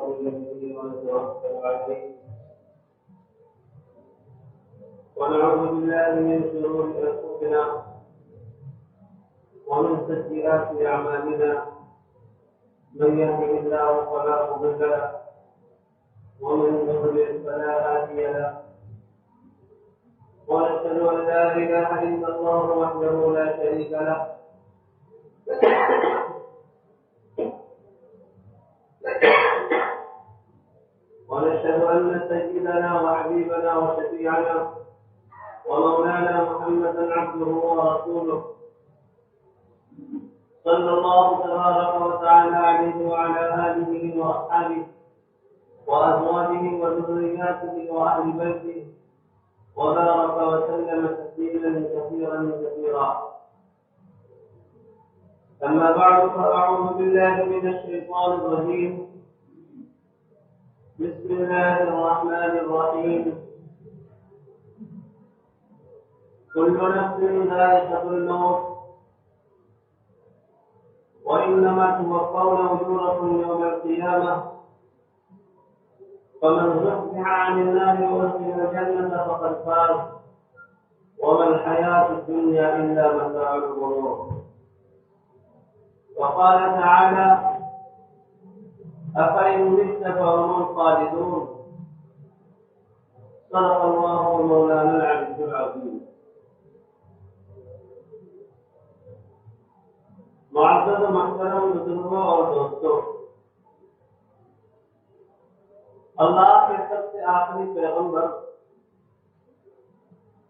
ونؤمن به ونتوكل عليه ونعوذ بالله من شرور أنفسنا ومن سيئات أعمالنا من يهده الله فلا مضل له ومن يضلل فلا هادي له ونشهد أن لا إله إلا الله وحده لا شريك له ونشهد أن سيدنا وحبيبنا وشفيعنا ومولانا محمدا عبده ورسوله صلى الله تبارك وتعالى عليه وعلى آله وأصحابه وأزواجه وذرياته وأهل بيته وبارك وسلم تسليما كثيرا كثيرا. أما بعد فأعوذ بالله من الشيطان الرجيم. بسم الله الرحمن الرحيم. كل نفس ذائقة الموت وإنما توفون أجوركم يوم القيامة فمن زحزح عن النار وأدخل الجنة فقد فاز وما الحياة الدنيا إلا متاع الغرور. وقال تعالى أفإن مت فهم الخالدون. صدق الله مولانا العلي العظيم. معزز محترم بزرگوں اور دوستوں، اللہ کے سب سے آخری پیغمبر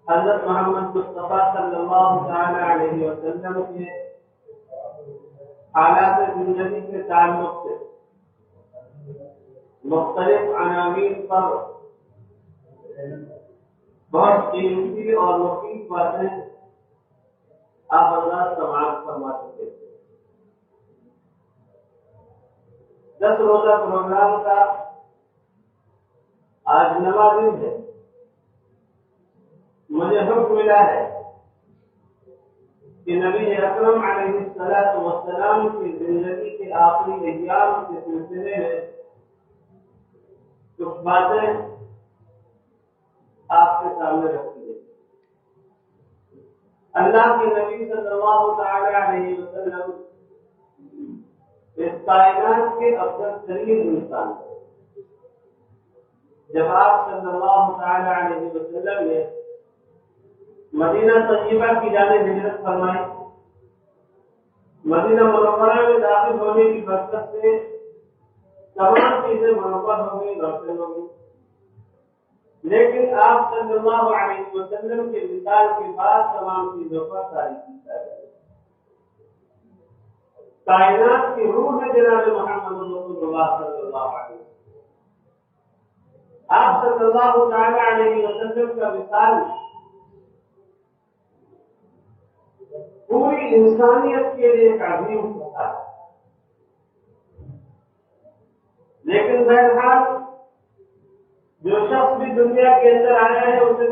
حضرت محمد مصطفیٰ صلی اللہ تعالی علیہ وسلم کے حالات زندگی کے تعلق سے مختلف عناوین پر بہت قیمتی اور مفید باتیں آپ اللہ سماعت فرما چکے تھے. 10 روزہ پروگرام کا آج نواں دن ہے. مجھے حکم ملا ہے کہ نبی اکرم علیہ السلام کی زندگی کے آخری ایام کے سلسلے میں کچھ باتیں آپ کے سامنے رکھی گئی. اللہ کے نبی صلی اللہ تعالی علیہ وسلم اس کائنات کے افضل ترین انسان ہیں. جب آپ صلی اللہ تعالی علیہ وسلم نے مدینہ طیبہ کی جانب ہجرت فرمائی، مدینہ منورہ میں داخل ہونے کی برکت سے تمام چیزیں منور ہو گئی، روشن ہو گئی. لیکن آپ صلی اللہ علیہ وسلم کے وصال کے بعد تمام چیزوں پر تاریخی کیا گئی. کائنات کی روح ہے جناب محمد رسول اللہ صلی اللہ علیہ وسلم. آپ صلی اللہ تعالی علیہ وسلم کا وصال پوری انسانیت کے لیے ایک عظیم ہوتا ہے. لیکن بہرحال جو شخص بھی دنیا کے اندر آیا ہے اسے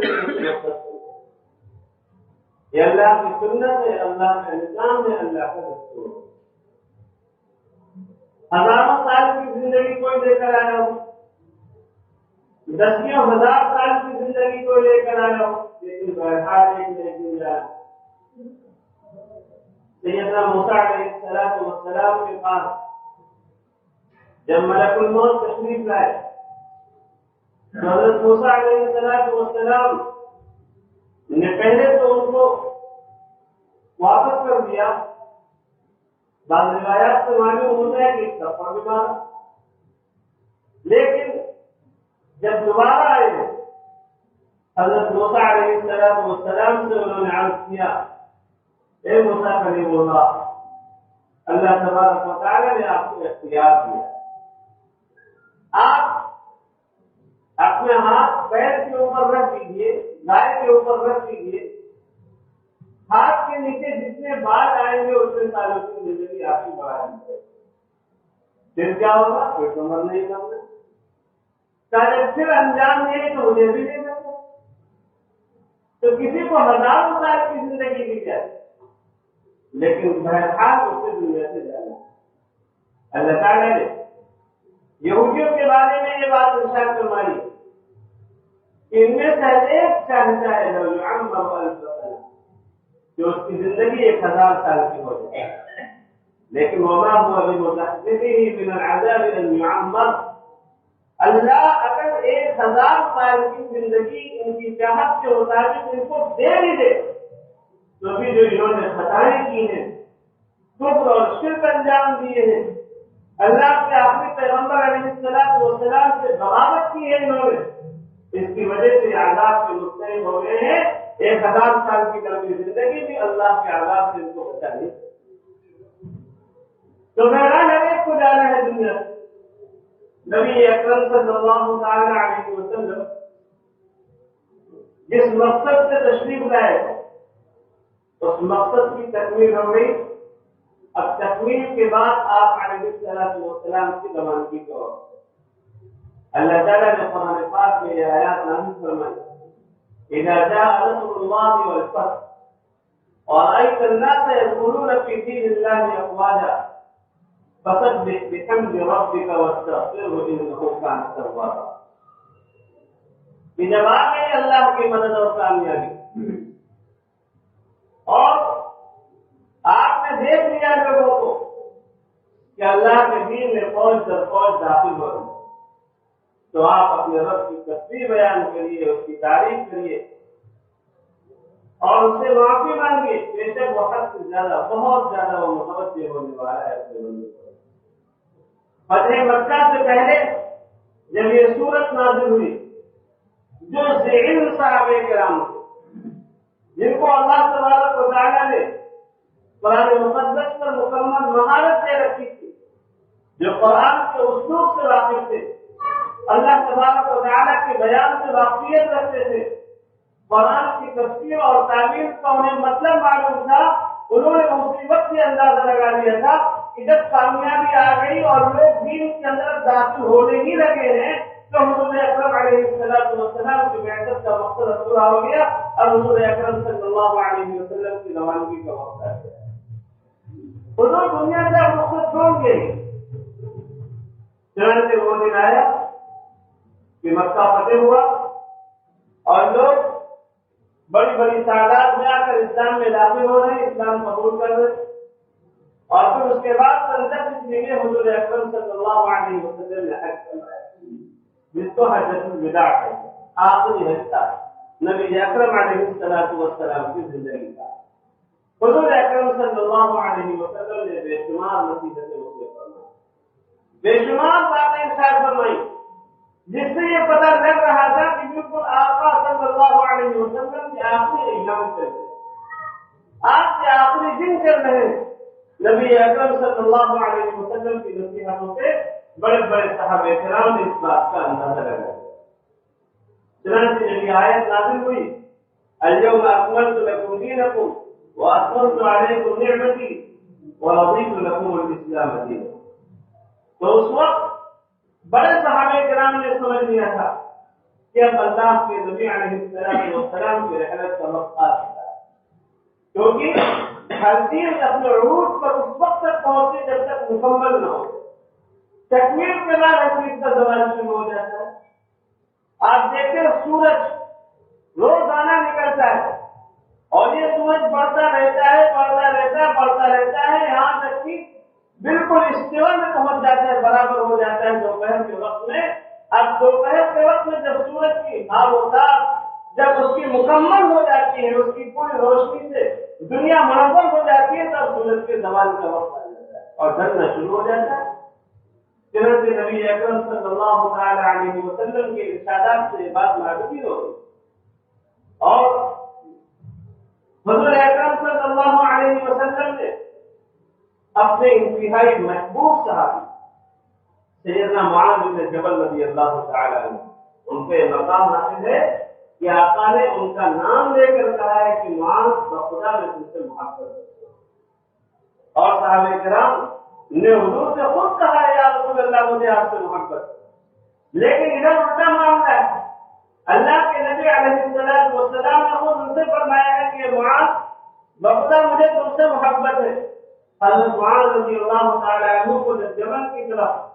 یہ اللہ کی سنت ہے، اللہ کا نظام ہے، اللہ کا دستور ہے. ہزاروں سال کی زندگی کوئی لے کر آیا ہو، 10,000 سال کی زندگی کوئی لے کر آیا ہو، لیکن بہرحال ایک دن جائے. سیدنا موسیٰ علیہ السلام کے پاس جب ملک الموت تشریف لائے، حضرت موسیٰ علیہ السلام نے پہلے تو ان کو واپس کر دیا. بعض روایات سے معلوم ہوتا ہے کہ ایک تھپڑ بھی مارا. لیکن جب دوبارہ آئے حضرت موسیٰ علیہ السلام سے انہوں نے عرض کیا، اے موسیٰ کلیم اللہ، اللہ تبارک و تعالی نے آپ کو اختیار دیا، آپ اپنے ہاتھ پیر کے اوپر رکھ دیجیے، گائے کے اوپر رکھ دیجیے، ہاتھ کے نیچے جتنے بال آئیں گے اتنے سالوں کی زندگی آپ کی بڑھا دی جائے. پھر کیا ہوگا؟ کوئی عمر نہیں کرنا. پھر انجام یہ ہے کہ مجھے بھی نہیں کرنا. تو کسی کو 1000 سال کی زندگی دی جائے لیکن بہرحال اسے دنیا سے جانا. اللہ تعالیٰ نے یہودیوں کے بارے میں یہ بات ارشاد فرمائی کہ ان میں سے ایک چاہتا ہے لو يعمر 1000 سنة کہ اس کی زندگی 1000 سال کی ہو جائے، لیکن وما هو بمزحزحه من العذاب ان يعمر، اللہ اگر 1000 سال کی زندگی ان کی چاہت کے مطابق ان کو دے بھی دے تو بھی جو انہوں نے خطائیں کی ہیں، کفر اور شرک انجام دیے ہیں، اللہ کے آخری پیغمبر علیہ السلام سے بغاوت کی ہے انہوں نے، اس کی وجہ سے عذاب کے مستحق ہو گئے ہیں، 1000 سال کی لمبی زندگی بھی اللہ کے عذاب سے ان کو بچا نہیں۔ تو بہرحال ہر ایک کو جانا ہے دنیا سے۔ نبی اکرم صلی اللہ تعالی علیہ وسلم جس مقصد سے تشریف لائے اس مقصد کی تکمیل ہو گئی۔ اب تکمیل کے بعد آپ علیہ السلام کی روانگی کا وقت ہے۔ اللہ تعالیٰ نے قرآن پاک میں یہ آیات نازل فرمائی، اذا جاء نصر اللہ والفتح ورأيت الناس يدخلون في دين الله افواجا فسبح بحمد ربك واستغفره انه كان توابا۔ کہ جب آ گئی اللہ کی مدد اور کامیابی اور آپ نے دیکھ لیا لوگوں کو کہ اللہ کے دین میں فوج در فوج داخل ہو رہی، تو آپ اپنے رب کی تسبیح بیان کریے، اس کی تعریف کریے اور اس سے معافی مانگیے، بے شک وہ حد سے زیادہ بہت زیادہ وہ متوجہ ہونے والا ہے اپنے بندے کو۔ فتح مکہ سے پہلے جب یہ سورت نازل ہوئی، جو ذہن صحابہ کرام تھے جن کو اللہ تبارک و تعالیٰ نے قرآن مقدس پر مکمل مہارت دے رکھی تھی، جو قرآن کے اسلوب سے واقف تھے، اللہ تبارک و تعالیٰ کے بیان سے واقفیت رکھتے تھے، قرآن کی تفسیر اور تعبیر کا انہیں مطلب معلوم تھا، انہوں نے اسی وقت یہ اندازہ لگا لیا تھا کہ جب کامیابی آ گئی اور لوگ دین کے اندر داخل ہونے ہی لگے ہیں تو حضور اکرم علیہ السلام کی بعثت کا مقصد پورا ہو گیا اور حضور اکرم صلی اللہ علیہ وسلم کی روانگی کا وقت آ گیا۔ حضور دنیا سے اب مقصد چھوڑ گئے، چنانچہ وہ دن آیا کہ مکہ فتح ہوا اور لوگ بڑی بڑی تعداد میں آ کر اسلام میں داخل ہو رہے ہیں، اسلام قبول کر رہے ہیں، اور پھر اس کے بعد 10 ہجری میں حضور اکرم صلی اللہ علیہ وسلم نے حج کروایا، جس کو حجۃ الوداع کہتے ہیں، آخری حج تھا نبی اکرم علیہ السلام کی زندگی کا۔ حضور اکرم صلی اللہ علیہ وسلم نے بے شمار نصیحتیں فرمائی، بے شمار باتیں ارشاد فرمائی، جس سے یہ پتہ لگ رہا تھا کہ بالکل آقا صلی اللہ علیہ وسلم کے آخری ایام چل رہے، آپ کے آخری دن چل رہے ہیں۔ نبی اکرم صلی اللہ علیہ وسلم کی نصیحتوں سے بڑے بڑے صحابہ کرام نے اس بات کا اندازہ لگایا۔ چنانچہ جب یہ آیت نازل ہوئی، اليوم اکملت لکم دینکم واتممت علیکم نعمتی ورضیت لکم الاسلام دینا، تو اس وقت بڑے صحابہ کرام نے سمجھ لیا تھا کہ اب اللہ کے نبی علیہ السلام کی رحلت کا وقت آ چکا ہے، کیونکہ ہر چیز اپنے عروج پر اس وقت تک پہنچے جب تک مکمل نہ ہو، تکمیل کے بعد ہر چیز کا زوال شروع ہو جاتا ہے۔ آپ دیکھیں سورج روزانہ نکلتا ہے اور یہ سورج بڑھتا رہتا ہے، بڑھتا رہتا ہے، بڑھتا رہتا ہے، یہاں تک کہ بالکل استوا میں پہنچ جاتا ہے، برابر ہو جاتا ہے دوپہر کے وقت میں۔ اب دوپہر کے وقت میں جب سورج کی آب و تاب جب اس کی مکمل ہو جاتی ہے، اس کی پوری روشنی سے دنیا منور ہو جاتی ہے، تب سورج کے زوال کا وقت آ جاتا ہے اور ڈھلنا شروع ہو جاتا ہے۔ چنانچہ نبی اکرم صلی اللہ تعالی علیہ وسلم کے ارشادات سے یہ بات معلوم ہو گئی، اور حضور اکرم صلی اللہ علیہ وسلم نے اپنے انتہائی محبوب صحابی سیدنا معاذ بن جبل رضی اللہ تعالی عنہ، ان پہ مقام حاصل ہے کہ آقا نے ان کا نام لے کر کہا ہے کہ معاذ بخدا میں تم سے محبت کرتے ہیں، اور صحابہ کرام نے حضور سے خود کہا ہے یا رسول اللہ مجھے آپ سے محبت، لیکن ادھر الٹا معاملہ ہے، اللہ کے نبی علیہ السلام نے خود ان سے فرمایا ہے کہ معاذ بخدا مجھے تم سے محبت ہے۔ حضرت معاذ رضی اللہ تعالی عنہ کو جب یمن کی طرف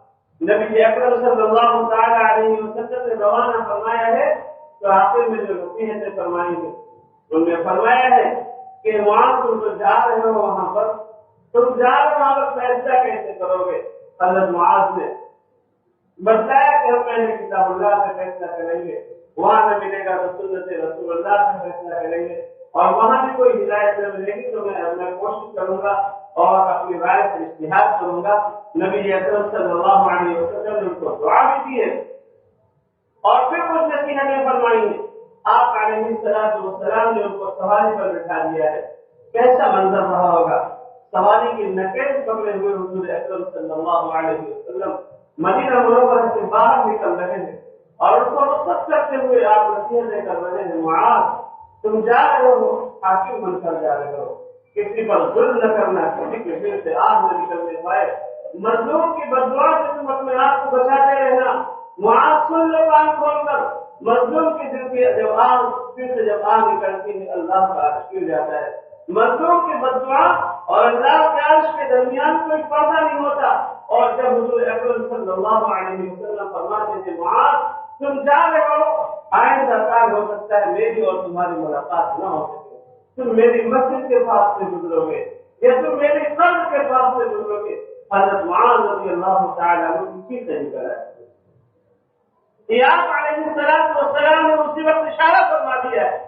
نبی اکرم صلی اللہ تعالی علیہ وسلم نے روانہ فرمایا ہے تو آخر میں جو نصیحتیں فرمائی ہیں ان میں فرمایا ہے کہ وہاں تم جو جا رہے ہو وہاں پر تم جا رہے ہو وہاں پر فیصلہ کیسے کرو گے؟ حضرت معاذ نے بتایا کہ ہم پہلے کتاب اللہ سے فیصلہ کریں گے، وہاں نہ ملے گا تو سنت رسول اللہ سے فیصلہ کریں گے، اور وہاں بھی کوئی ہدایت نہ ملے گی تو میں کوشش کروں گا اور اپنی رائے سے اجتہاد کروں گا۔ نبی اکرم صلی اللہ علیہ وسلم نے ان کو دعا بھی دی ہے اور پھر کچھ نصیحتیں فرمائی ہیں۔ آپ علیہ السلام نے ان کو سواری پر بٹھا دیا ہے۔ کیسا منظر رہا ہوگا؟ سواری کی نکیل پکڑے ہوئے حضور اکرم صلی اللہ علیہ وسلم مدینہ منورہ سے باہر نکل رہے ہیں اور ان کو رخصت کرتے ہوئے آپ نصیحتیں کر رہے ہیں، معاذ تم جا رہے ہو حاکم بن کر جا رہے ہو، کسی پر ظلم نہ کرنا، کسی کے دل سے آگ نہ نکلنے پائے، مظلوم کی بددعا سے تم اپنے آپ کو بچاتے رہنا۔ معاذ سن لو کان کھول کر، مظلوم کے دل کی جب آگ نکلتی ہے اللہ کا عرش گر جاتا ہے۔ مظلوم کی بددعا اور اللہ کے عرش کے درمیان کوئی پردہ نہیں ہوتا، اور جب حضور اکرم صلی اللہ علیہ وسلم فرماتے تھے معاذ تم جا رہے ہو، آئندہ کال ہو سکتا ہے میری اور تمہاری ملاقات نہ ہو سکے، تم میری مسجد کے پاس سے گزرو گے یا تم میری قبر کے پاس سے گزرو گے۔ حضرت معاذ رضی اللہ تعالیٰ عنہ اسی طریقہ ہے۔ آپ علیہ السلام نے اسی وقت اشارہ فرما دیا ہے،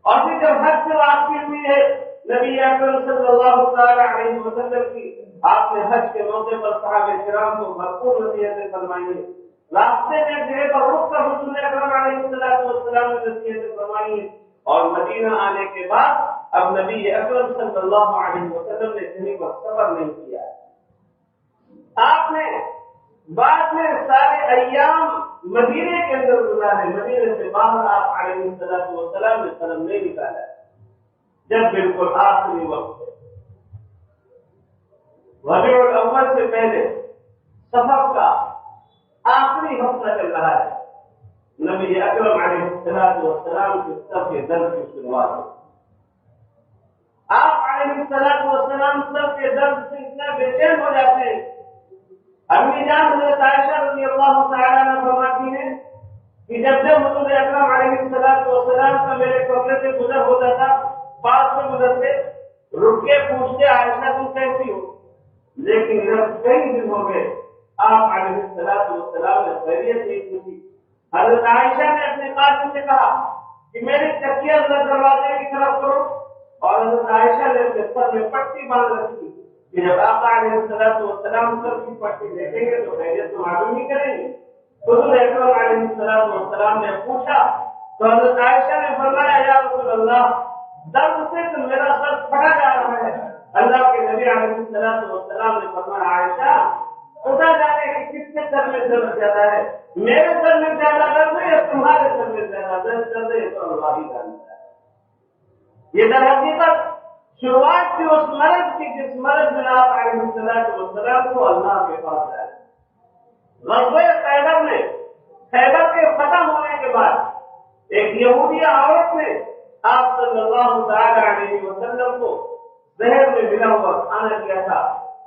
اور پھر جب حج سے واپسی ہوئی ہے نبی اکرم صلی اللہ تعالیٰ علیہ وسلم کی، آپ نے حج کے موقع پر صحابہ کرام کو بھرپور نصیحتیں فرمائی ہیں۔ راستے میں جگہ پر رک کر حضور اکرم علیہ السلام نے نصیحتیں فرمائی ہیں، اور مدینہ آنے کے بعد اب نبی اکرم صلی اللہ علیہ وسلم نے کہیں پر سفر نہیں کیا۔ آپ نے بعد میں سارے ایام مدینے کے اندر گزارے، مدینے سے باہر آپ علیہ السلام نے قدم نہیں نکالا۔ جب بالکل آخری وقت ربیع الاول سے پہلے سفر کا آخری ہفتہ چل رہا ہے، نبی اکرم علیہ السلام کے سر کے درد کی شروعات ہے۔ آپ علیہ السلام سر کے درد سے اتنا بے چین ہو جاتے ہیں، امی جان حضرت عائشہ رضی اللہ تعالیٰ عنہ فرماتی ہیں کہ جب حضور اکرم علیہ السلام کا میرے کمرے سے گزر ہوتا تھا، پاس سے گزرتے رک کے پوچھتے عائشہ تم کیسی ہو، لیکن جب کئی دن ہو گئے آپ علیہ السلام نے خیریت نہیں پوچھی۔ حضرت عائشہ نے اپنے قاضی سے کہا کہ میری تکیہ دروازے کی طرف کرو، اور حضرت عائشہ نے اپنے سر میں پٹی باندھ رکھی کہ جب آقا علیہ السلام سر کی پٹی دیکھیں گے تو خیریت تو معلوم ہی کریں گے۔ حضور اکرم علیہ السلام نے پوچھا تو حضرت عائشہ نے فرمایا یا رسول اللہ درد سے تو میرا سر پھٹا جا رہا ہے۔ اللہ کے نبی علیہ السلام نے فرمایا عائشہ خدا جانے کہ کس کے سر میں درد زیادہ ہے، میرے سر میں زیادہ درد ہے یا تمہارے سر میں زیادہ درد ہے، تو اللہ ہی جانتا ہے۔ یہ در حقیقت شروعات کی اس مرض کی جس مرض میں آپ علیہ السلام کو اللہ کے پاس آئے۔ غزوہ خیبر میں خیبر کے ختم ہونے کے بعد ایک یہودیہ عورت نے آپ صلی اللہ تعالی علیہ وسلم کو زہر میں ملا ہوا کھانا دیا تھا،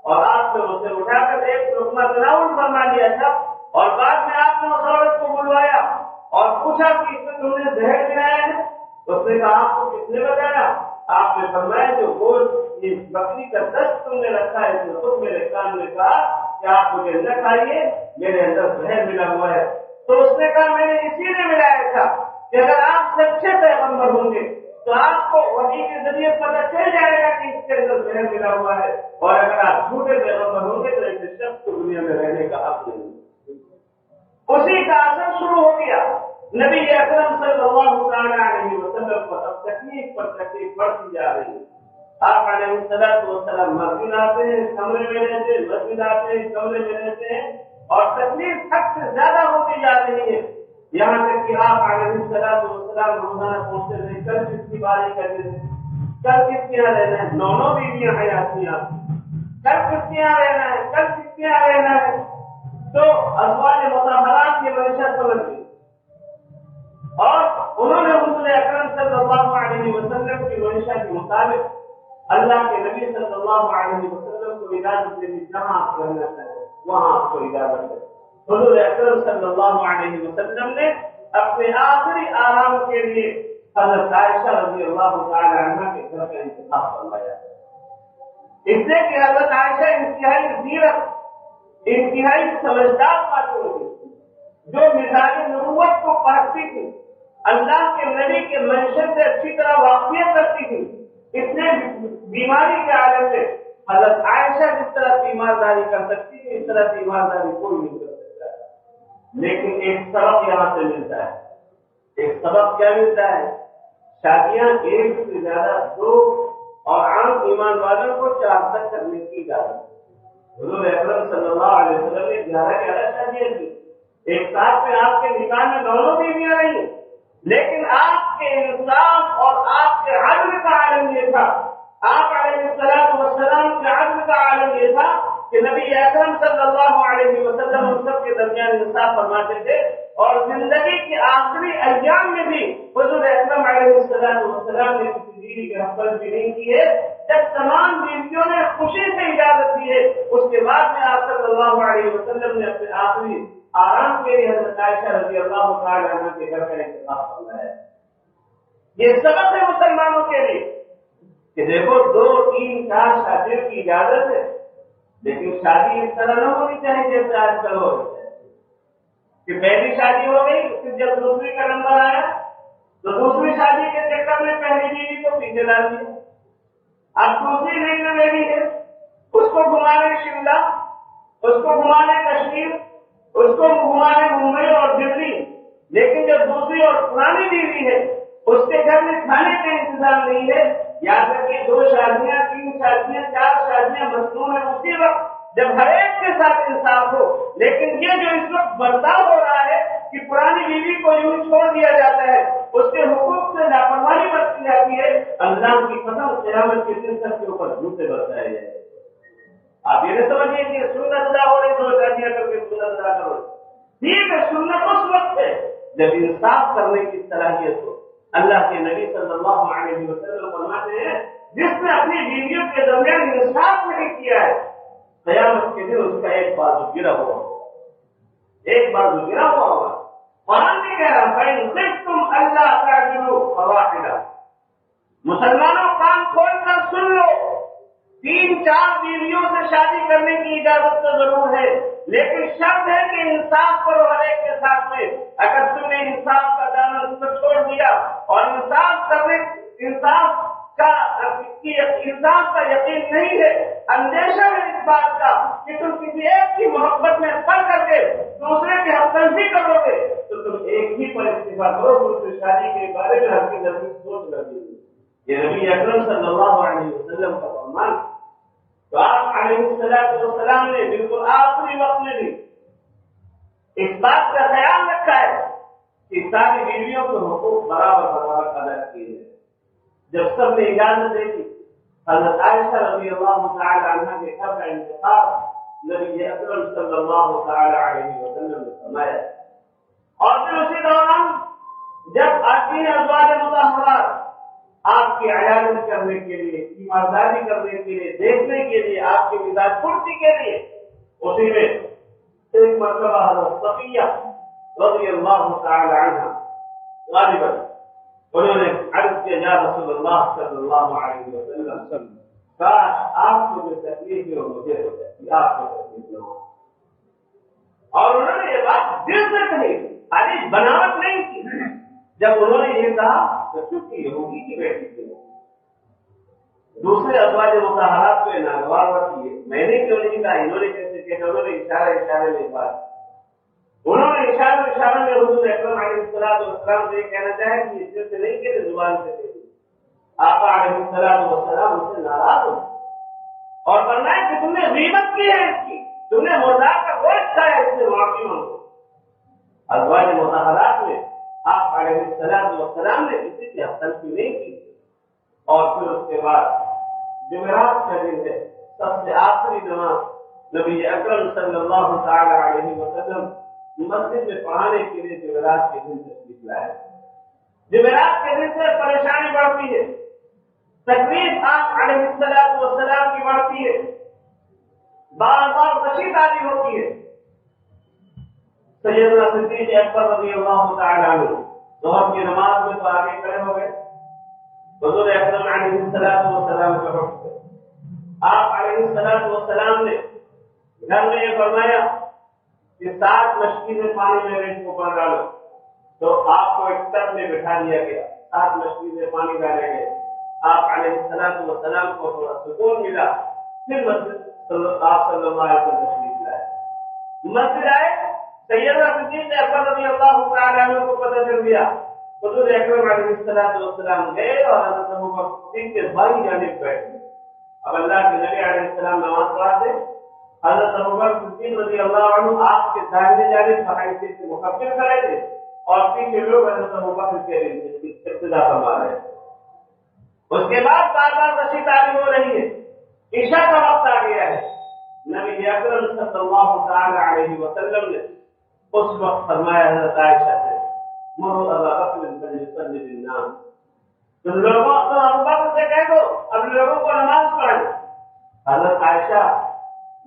اور آپ نے اسے اٹھا کر ایک لقمہ تناول فرما دیا تھا، اور بعد میں آپ نے اس عورت کو بلوایا اور پوچھا کہ اس میں تم نے زہر ملایا ہے؟ اس نے کہا آپ کو کس نے بتایا؟ آپ نے فرمایا جو گوشت یہ بکری کا دست تم نے رکھا ہے تو خود میرے کان نے کہا کہ آپ مجھے نہ کھائیے، میرے اندر زہر ملا ہوا ہے۔ تو اس نے کہا میں نے اسی نے ملایا تھا کہ اگر آپ سچے پیغمبر ہوں گے تو آپ کو وحی کے ذریعے پتہ چل جائے گا کہ اس کے اندر زہر ملا ہوا ہے، اور اگر آپ جھوٹے پیغمبر ہوں گے تو ایسے شخص کو دنیا میں رہنے کا حق نہیں۔ اسی کا اثر شروع ہو گیا، نبی اکرم صلی اللہ تعالی علیہ وسلم پر اب تکلیف پر تکلیف بڑھتی جا رہی ہے۔ آپ علیہ السلام مسجد آتے ہیں کمرے میں رہتے ہیں، مسجد آتے ہیں کمرے میں رہتے ہیں، اور تکلیف حد سے زیادہ ہوتی جا رہی ہے، یہاں تک کہ آپ علیہ السلام روزانہ پوچھتے تھے کل کس کی باری کرتے تھے، کل کس کے یہاں رہنا ہے، 9 بیویاں ہیں آپ کی، کل کس کے یہاں رہنا ہے، کل کس کے یہاں رہنا ہے۔ تو ازواج مطہرات کی منشا سمجھ گئی، اور انہوں نے حضور اکرم صلی اللہ علیہ وسلم کی منشا کے مطابق اللہ کے نبی صلی اللہ علیہ وسلم کو اجازت دی جہاں آپ رہنا چاہتے وہاں آپ کو اجازت ہے۔ حضور اکرم صلی اللہ علیہ وسلم نے اپنے آخری آرام کے لیے حضرت عائشہ رضی اللہ تعالی عنہ کے گھر کا انتخاب فرمایا، اس لیے کہ حضرت عائشہ انتہائی زیرک، انتہائی سمجھدار خاتون تھی، جو مزاج نبوت کو پرکھتی تھی، اللہ کے نبی کے منشر سے اچھی طرح واقفیت رکھتی تھی۔ اس نے بیماری کے عالم میں حضرت عائشہ جس طرح تیمارداری کر سکتی تھی، اس طرح تیمارداری کوئی نہیں کر سکتا۔ لیکن ایک سبق یہاں سے ملتا ہے، ایک سبق کیا ملتا ہے؟ شادیاں ایک سے زیادہ، دو اور عام ایمان والوں کو 4 تک کرنے کی اجازت۔ حضور اکرم صلی اللہ علیہ وسلم نے 11 شادیاں کی، ایک ساتھ میں آپ کے نکاح میں دونوں بیویاں رہیں، لیکن آپ کے انصاف اور آپ کے عدل کا عالم یہ تھا، آپ علیہ السلام کے عدل کا عالم یہ تھا کہ نبی اکرم صلی اللہ علیہ وسلم ان سب کے درمیان انصاف فرماتے تھے، اور زندگی کے آخری ایام میں بھی حضور اکرم علیہ السلام نے کسی بیوی کے حق پر بھی نہیں کیے۔ جب تمام بیویوں نے خوشی سے اجازت دی ہے، اس کے بعد میں آپ صلی اللہ علیہ وسلم نے اپنے آخری آرام کے لیے حضرت عائشہ رضی اللہ تعالی عنہ کے گھر کا انتخاب فرمایا ہے۔ یہ سبق ہے مسلمانوں کے لیے کہ دیکھو 2، 3، 4 شادیوں کی اجازت ہے، لیکن شادی اس طرح نہ ہونی چاہیے جیسے آج کل ہو رہی ہے کہ پہلی شادی ہو گئی، پھر جب دوسری کا نمبر آیا تو دوسری شادی کے چکر میں پہلی بیوی کو پیچھے ڈال دیا، اب دوسری نئی نویلی ہے، اس کو گھمانے شملہ، اس کو گھمانے کشمیر، اس کو گھمانے ممبئی اور دلی، لیکن جب دوسری اور پرانی بیوی ہے اس کے گھر میں کھانے کا انتظام نہیں ہے، یا پھر کہ 2 شادیاں، 3 شادیاں، 4 شادیاں مصنوع ہیں اسی وقت جب ہر ایک کے ساتھ انصاف ہو۔ لیکن یہ جو اس وقت برتاؤ ہو رہا ہے کہ پرانی بیوی کو یوں چھوڑ دیا جاتا ہے، اس کے حقوق سے لاپرواہی برتی جاتی ہے، اللہ کی قسم قیامت کے دن سب کے اوپر جھوٹے برتائے جائیں۔ آپ یہ نہیں سمجھیے کہ سنت ادا ہو رہی 2 شادیاں کر کے سنت ادا کرو، ٹھیک ہے، سنت اس وقت ہے جب انصاف کرنے کی صلاحیت ہو۔ اللہ کے نبی صلی اللہ علیہ وسلم فرماتے ہیں جس نے اپنی بیویوں کے درمیان انصاف نہیں کیا ہے، قیامت کے دن اس کا ایک بازو گرا ہوا ہوگا، ایک بازو گرا ہوا ہوگا۔ قرآن بھی کہہ رہا ہے خفتم الا تعدلوا فواحدہ، مسلمانوں کان کھول کر سن لو، 3، 4 بیویوں سے شادی کرنے کی اجازت تو ضرور ہے، لیکن شرط ہے کہ انصاف کرو ہر ایک کے ساتھ میں۔ اگر تم نے انصاف کا دامن چھوڑ دیا اور انصاف کا یقین نہیں ہے، اندیشہ ہے اس بات کا کہ تم کسی ایک کی محبت میں پڑ کر کے دوسرے کے حق تلفی کرو گے، تو تم ایک ہی پر اکتفا کرو، دوسری شادی کے بارے میں ہر کی نظر سوچ کر دیجیے۔ یہ نبی اکرم صلی اللہ علیہ وسلم کا فرمان، تو آپ علیہ السلام نے بالکل آخری وقت میں بھی اس بات کا خیال رکھا ہے کہ ساری بیویوں کے حقوق برابر ادا کیے ہیں۔ جب سب نے اجازت دے دی، حضرت عائشہ رضی اللہ تعالی عنہ کے گھر کا انتخاب نبی اکرم صلی اللہ تعالی علیہ وسلم نے فرمایا، اور پھر اسی دوران جب آتی ہیں ازواج مطہرات آپ کی عیادت کرنے کے لیے، تیمارداری کرنے کے لیے، دیکھنے کے لیے، آپ کے مزاج پرسی کے لیے، اسی میں ایک مرتبہ حضرت صفیہ رضی اللہ تعالی عنہ غالباً انہوں نے عرض کیا یا رسول اللہ صلی اللہ علیہ وسلم، کاش آپ کو جو تکلیف ہے وہ مجھے ہو جاتی، آپ کو تکلیف نہ ہو۔ اور انہوں نے یہ بات دل سے کہی، خالی بناوٹ نہیں کی۔ جب انہوں نے یہ کہا تو چپ ہوگی کی بیٹی تھی، دوسرے ازواج مطہرات کو ناگوار ہوتی ہے، میں نے کیوں نہیں کہا، انہوں نے کیسے کہا، انہوں نے اشارے میں بات، انہوں نے اشارے میں حضور اکرم علیہ السلام سے یہ کہنا چاہے کہ اس سے نہیں کہتے، زبان سے کہتے۔ آقا علیہ السلام اس سے ناراض ہو اور فرمایا کہ تم نے غیبت کی ہے اس کی، تم نے مردار کا گوشت کھایا، اس سے معافی مانگو۔ ازواج مطہرات میں آپ علیہ السلام نے کسی کی حق تلفی نہیں کی۔ اور پھر اس کے بعد جمعرات کا دن ہے، سب سے آخری نماز نبی اکرم صلی اللہ تعالی علیہ وسلم مسجد میں پڑھانے کے لیے جمعرات کے دن تشریف لائے۔ جمعرات کے دن سے پریشانی بڑھتی ہے، تکلیف آپ علیہ السلام کی بڑھتی ہے۔ بار بار رشید آدھی ہوتی ہے. سیدنا صدیق اکبر رضی اللہ تعالیٰ عنہ ظہر کی نماز میں تو آگے کھڑے ہو گئے. حضور اکرم علیہ السلام کے حکم سے آپ علیہ السلام نے گھر میں یہ فرمایا کہ 7 مشکی سے پانی میرے اوپر ڈالو. تو آپ کو ایک تخت میں بٹھا دیا گیا. 7 مشکی سے پانی ڈالے گئے. آپ علیہ السلام کو تھوڑا سکون ملا. پھر مسجد آپ صلی اللہ علیہ وسلم تشریف لائے. مسجد آئے. سیدنا صدیق اکبر رضی اللہ تعالیٰ عنہ کو پتہ چل گیا. حضور اکرم علیہ السلام گئے اور حضرت ابوبکر صدیق کے بھائی جانب بیٹھے. اب اللہ کے نبی علیہ السلام نماز پڑھاتے. حضرت ابوبکر صدیق رضی اللہ عنہ آپ کے داہنے جانب فرائض سے مقبل کھڑے تھے اور پیچھے لوگ حضرت ابوبکر کے ابتدا فرما رہے تھے. اس کے بعد بار بار رشید تعلیم ہو رہی ہے. عشاء کا وقت آ گیا ہے. نبی اکرم صلی اللہ تعالی علیہ وسلم نے اس وقت فرمایا حضرت عائشہ سے مروا ابا بکر فلیصلی بالناس. تم لوگوں کو ابو بکر سے کہہ دو اب لوگوں کو نماز پڑھائیں. حضرت عائشہ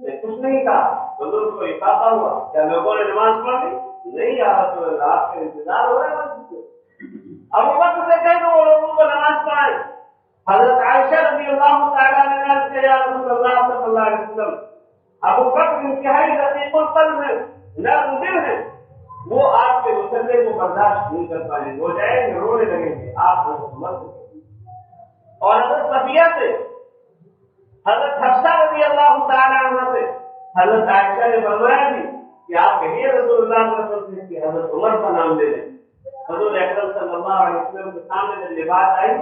نے کچھ نہیں کہا. حضور کو افاقہ ہوا کیا لوگوں نے نماز پڑھ لی؟ نہیں یا رسول اللہ آپ کا انتظار ہو رہا ہے مسجد سے. ابو بکر سے کہہ دو وہ لوگوں کو نماز پڑھائیں. حضرت عائشہ رضی اللہ تعالیٰ عنہ نے یا رسول اللہ صلی اللہ علیہ وسلم ابو بکر انتہائی رقیق القلب ہے نرم دل ہے. وہ آپ کے مسئلے کو برداشت نہیں کر پائیں. وہ جائیں گے رونے لگیں گے آپ مت. اور حضرت صفیہ سے حضرت حفصہ رضی اللہ تعالیٰ عنہ سے حضرت عائشہ نے فرمایا بھی کہ آپ کہیے رسول اللہ صلی اللہ علیہ وسلم کہ حضرت عمر کا نام لے لیں. حضور اکرم صلی اللہ علیہ وسلم کے سامنے جب یہ بات آئی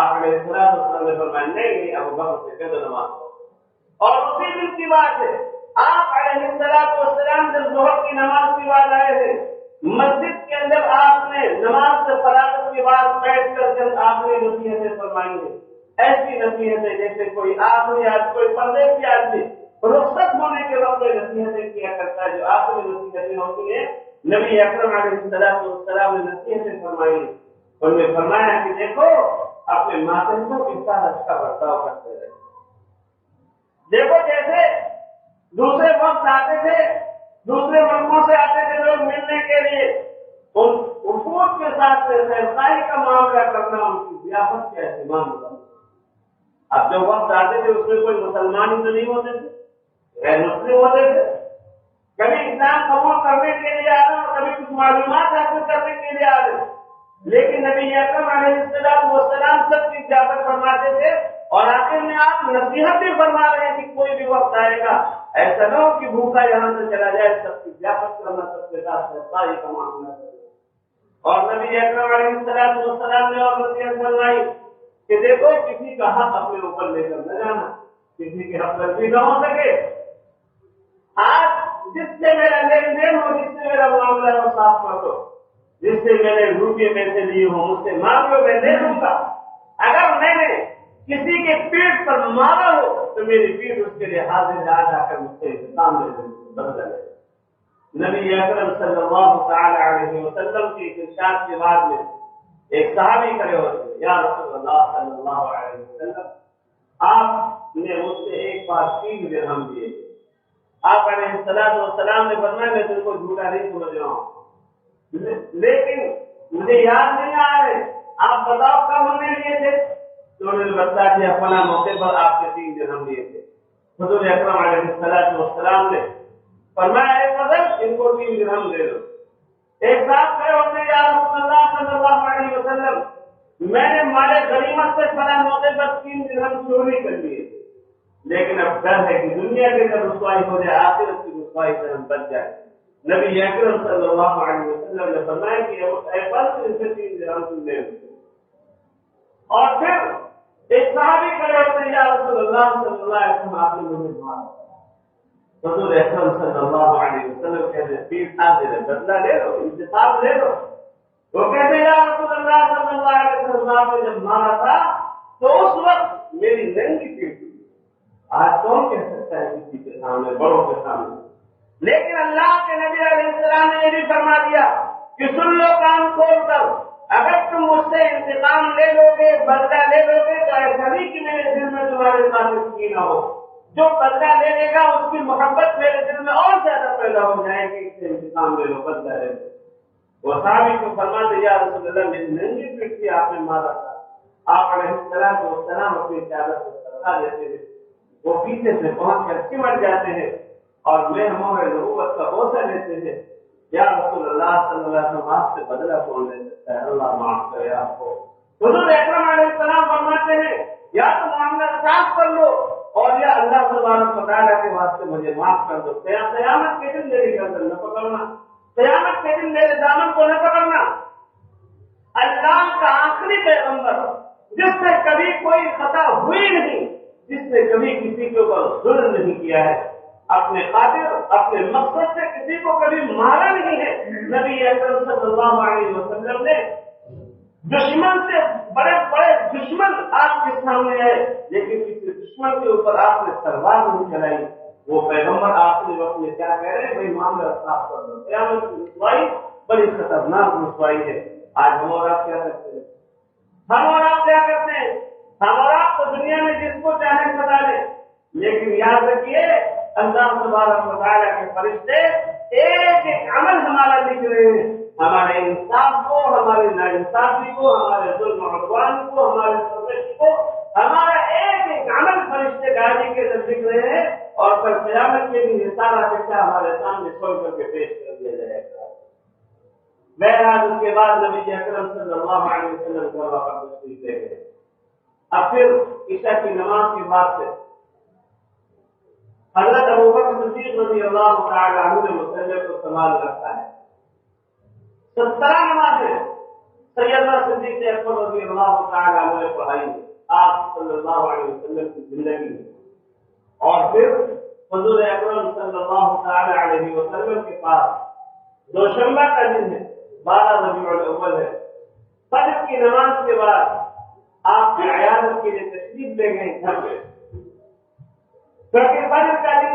آپ علیہ السلام نے فرمایا نہیں ابو بکر سے کہہ دو نماز پڑھو. اور اسی دن کی بات ہے آپ علیہ السلام جب ظہر کی نماز کی بات آئے تھے مسجد کے اندر آپ نے نماز سے فراغت کے بعد بیٹھ کر جب آپ نے نصیحتیں فرمائی ہیں. ایسی نصیحتیں جیسے کوئی آدمی کوئی پردیسی آدمی رخصت ہونے کے وقت نصیحتیں کیا کرتا ہے. جو آخری نصیحتیں ہوتی ہیں نبی اکرم علیہ السلام نے نصیحتیں فرمائی. ان نے فرمایا کہ دیکھو اپنے ماتحتوں کے ساتھ اچھا برتاؤ کرتے رہے. دیکھو جیسے دوسرے وقت آتے تھے دوسرے ملکوں سے آتے تھے لوگ ملنے کے لیے ان وفود کے ساتھ خیرخواہی کا معاملہ کرنا ان کی ضیافت کا اہتمام کرنا. اب جو وقت آتے تھے اس میں کوئی مسلمان ہی تو نہیں ہوتے تھے غیر مسلم ہوتے تھے. کبھی اسلام قبول کرنے کے لیے آ رہے اور کبھی کچھ معلومات حاصل کرنے کے لیے آ رہے. لیکن نبی اکرم علیہ السلام سب کی اجازت فرماتے تھے اور آخر میں آپ نصیحت بھی فرما رہے ہیں کہ کوئی بھی وقت آئے گا ایسا نہ ہو کہ بھوکا یہاں سے چلا جائے. سب کی اجازت کرنا سب کے ساتھ صفائی کا معاملہ کرنا. اور نبی اکرم علیہ السلام نے اور نصیحت فرمائی کہ دیکھو کسی کا حق اپنے اوپر لے کر نہ جانا. کسی کے حق پر بھی نہ ہو سکے. آج جس سے میرا لین دین ہو جس سے میرا معاملہ ہو صاف کر دو. جس سے میں نے روپیے پیسے لیے ہوں مجھ سے مانگو میں دے دوں گا. اگر میں نے کسی کے پیٹ پر مارا ہو تو میری پیٹ اس کے لیے حاضر جا کر مجھ سے انتقام بدلا لے. نبی اکرم صلی اللہ تعالی علیہ وسلم کی ارشاد کے بعد میں ایک صحابی کھڑے ہوتے یا رسول اللہ صلی اللہ علیہ وسلم آپ نے مجھ سے ایک بار 3 درہم دیے. آپ علیہ السلام نے فرمایا میں تم کو جھوٹا نہیں سمجھ رہا ہوں لیکن مجھے یاد نہیں آ رہے آپ بتاؤ کب ہم نے لیے تھے. تو انہوں نے بتایا کہ فلاں موقع پر آپ کے 3 درہم دیے تھے. حضور اکرم علیہ السلام نے فرمایا ایک مدد ان کو 3 درہم دے دو. ایک ساتھ کھڑے ہوتے یا رسول اللہ صلی اللہ علیہ وسلم میں نے مال غنیمت سے فلاں موقع پر 3 درہم چوری کر لیے لیکن اب ڈر ہے کہ دنیا کے اندر رسوائی ہو جائے آخرت کی رسوائی سے ہم بچ جائے. نبی اکرم صلی اللہ علیہ وسلم نے فرمایا کہ ان سے 3 درہم تم دے دو. اور پھر ایک صحابی کھڑے ہوتے یا رسول اللہ صلی اللہ علیہ وسلم آپ نے مجھے مارا. حضور اکرم صلی اللہ علیہ وسلم کہتے ہیں 3 سال دے بدلہ لے لو انتخاب لے لو. وہ کہتے ہیں یا رسول اللہ صلی اللہ علیہ وسلم آپ نے جب مارا تھا تو اس وقت میری ننگی پیٹ ہوئی. آج کون کہہ سکتا ہے کسی کے سامنے بڑوں کے سامنے. لیکن اللہ کے نبی علیہ السلام نے یہ بھی فرما دیا کہ سن لو کان کھول کر اگر تم مجھ سے انتقام لے لو گے بدلہ لے لو گے تو ایسا نہیں کہ میرے دل میں تمہارے ساتھ کی نہ ہو. جو بدلہ لے لے گا اس کی محبت میرے دل میں اور زیادہ پیدا ہو جائے گی، اس سے انتقام لے لو، بدلہ لے لو۔ وہ صحابی کو فرماتے یا رسول اللہ میری ننگی پیٹ کی آپ نے مارا تھا، آپ علیہ السلام اپنی چادر کو سرکا دیتے ہیں، وہ پیچھے سے پہنچ کر چمٹ جاتے ہیں اور مہموم نبوت کا حوصلہ لیتے ہیں، یا رسول اللہ صلی اللہ علیہ وسلم آپ سے بدلہ کون لے سکتا ہے، اللہ معاف کرے آپ کو۔ حضور اکرم علیہ السلام فرماتے ہیں یا تو معاملہ صاف کر لو اور یا اللہ تبارک و تعالیٰ کے واسطے مجھے معاف کر دو، قیامت کے دن میری گردن نہ پکڑنا، قیامت کے دن میرے دامن کو نہ پکڑنا۔ اللہ کا آخری پیغمبر جس سے کبھی کوئی خطا ہوئی نہیں، جس نے کبھی کسی کے اوپر ظلم نہیں کیا ہے، اپنے خاطر اپنے مقصد سے کسی کو کبھی مارا نہیں ہے، نبی اکرم صلی اللہ علیہ وسلم نے دشمن سے بڑے بڑے دشمن آپ کے سامنے آئے لیکن کسی دشمن کے اوپر آپ نے تلوار نہیں چلائی۔ وہ پیغمبر آخری وقت میں کیا کہہ رہے ہیں، بھائی معاملہ صاف کر دو، قیامت کی رسوائی بڑی خطرناک رسوائی ہے۔ آج ہم اور آپ کیا کرتے ہیں، ہم اور آپ کیا کرتے ہیں، ہم اور آپ تو دنیا میں جس کو چاہے سزا لیں، لیکن یاد رکھیے اللہ تبارک و تعالیٰ کے فرشتے ایک ایک عمل ہمارا لکھ رہے ہیں، ہمارے انصاف کو، ہمارے ناانصافی کو، ہمارے ظلم و عدوان کو، ہمارے سرکشی کو، ہمارا ایک ایک عمل فرشتے گاڑی کے اندر لکھ رہے ہیں اور پھر قیامت کے دن سارا فیصلہ ہمارے سامنے کھول کر کے پیش کر دیا جائے گا۔ بہرحال اس کے بعد نبی اکرم صلی اللہ علیہ وسلم کا واقعہ تشریف لے گئے۔ اب پھر عشاء کی نماز کے بعد سے حضرت ابوبکر صدیق رضی اللہ تعالی عنہ نے مصلی کو سنبھال رکھا ہے۔ 17 نمازیں سیدنا صدیق اکبر رضی اللہ تعالی عنہ نے پڑھائی آپ صلی اللہ علیہ وسلم کی زندگی میں، اور پھر حضور اکرم صلی اللہ تعالی علیہ وسلم کے پاس دوشنبہ کا دن ہے، 12 ربیع الاول ہے، فجر کی نماز کے بعد آپ کی عیادت کے لیے تشریف لے گئے گھر پہ، کیونکہ فجر کا دن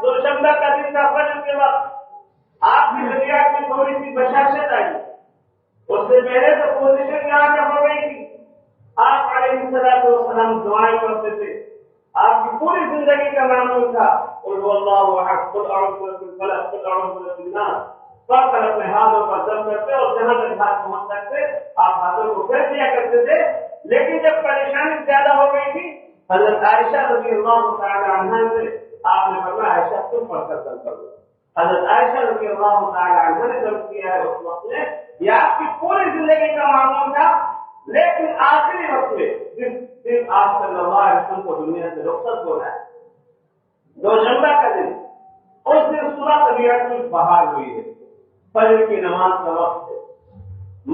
دوشنبہ کا دن تھا، فجر کے وقت آپ کی طبیعت میں تھوڑی سی بشاشت آئی، اس سے پہلے تو پوزیشن یہاں پہ ہو گئی تھی، آپ علیہ السلام دعائیں کرتے تھے، آپ کی پوری زندگی کا معمول تھا قل هو اللہ احد قل اعوذ برب الفلق قل اعوذ برب الناس، پڑھ کر اپنے ہاتھوں پر دم کرتے اور جہاں تک ہاتھ پہنچ سکتے آپ ہاتھوں کو پھیر دیا کرتے تھے، لیکن جب پریشانی زیادہ ہو گئی تھی حضرت عائشہ رضی اللہ تعالی عنہا سے آپ نے فرمایا عائشہ تم پڑھ کر دم کر دو۔ حضرت عائشہ رضی اللہ تعالی عنہا نے دم کیا ہے اس وقت میں، یہ آپ کی پوری زندگی کا معمول تھا، لیکن آخری وقت میں جس دن آپ صلی اللہ علیہ وسلم کو دنیا سے رخصت ہو رہا ہے، دوشنبہ کا دن، اس دن صبح طبیعت میں بہار ہوئی ہے، فجر کی نماز کا وقت ہے،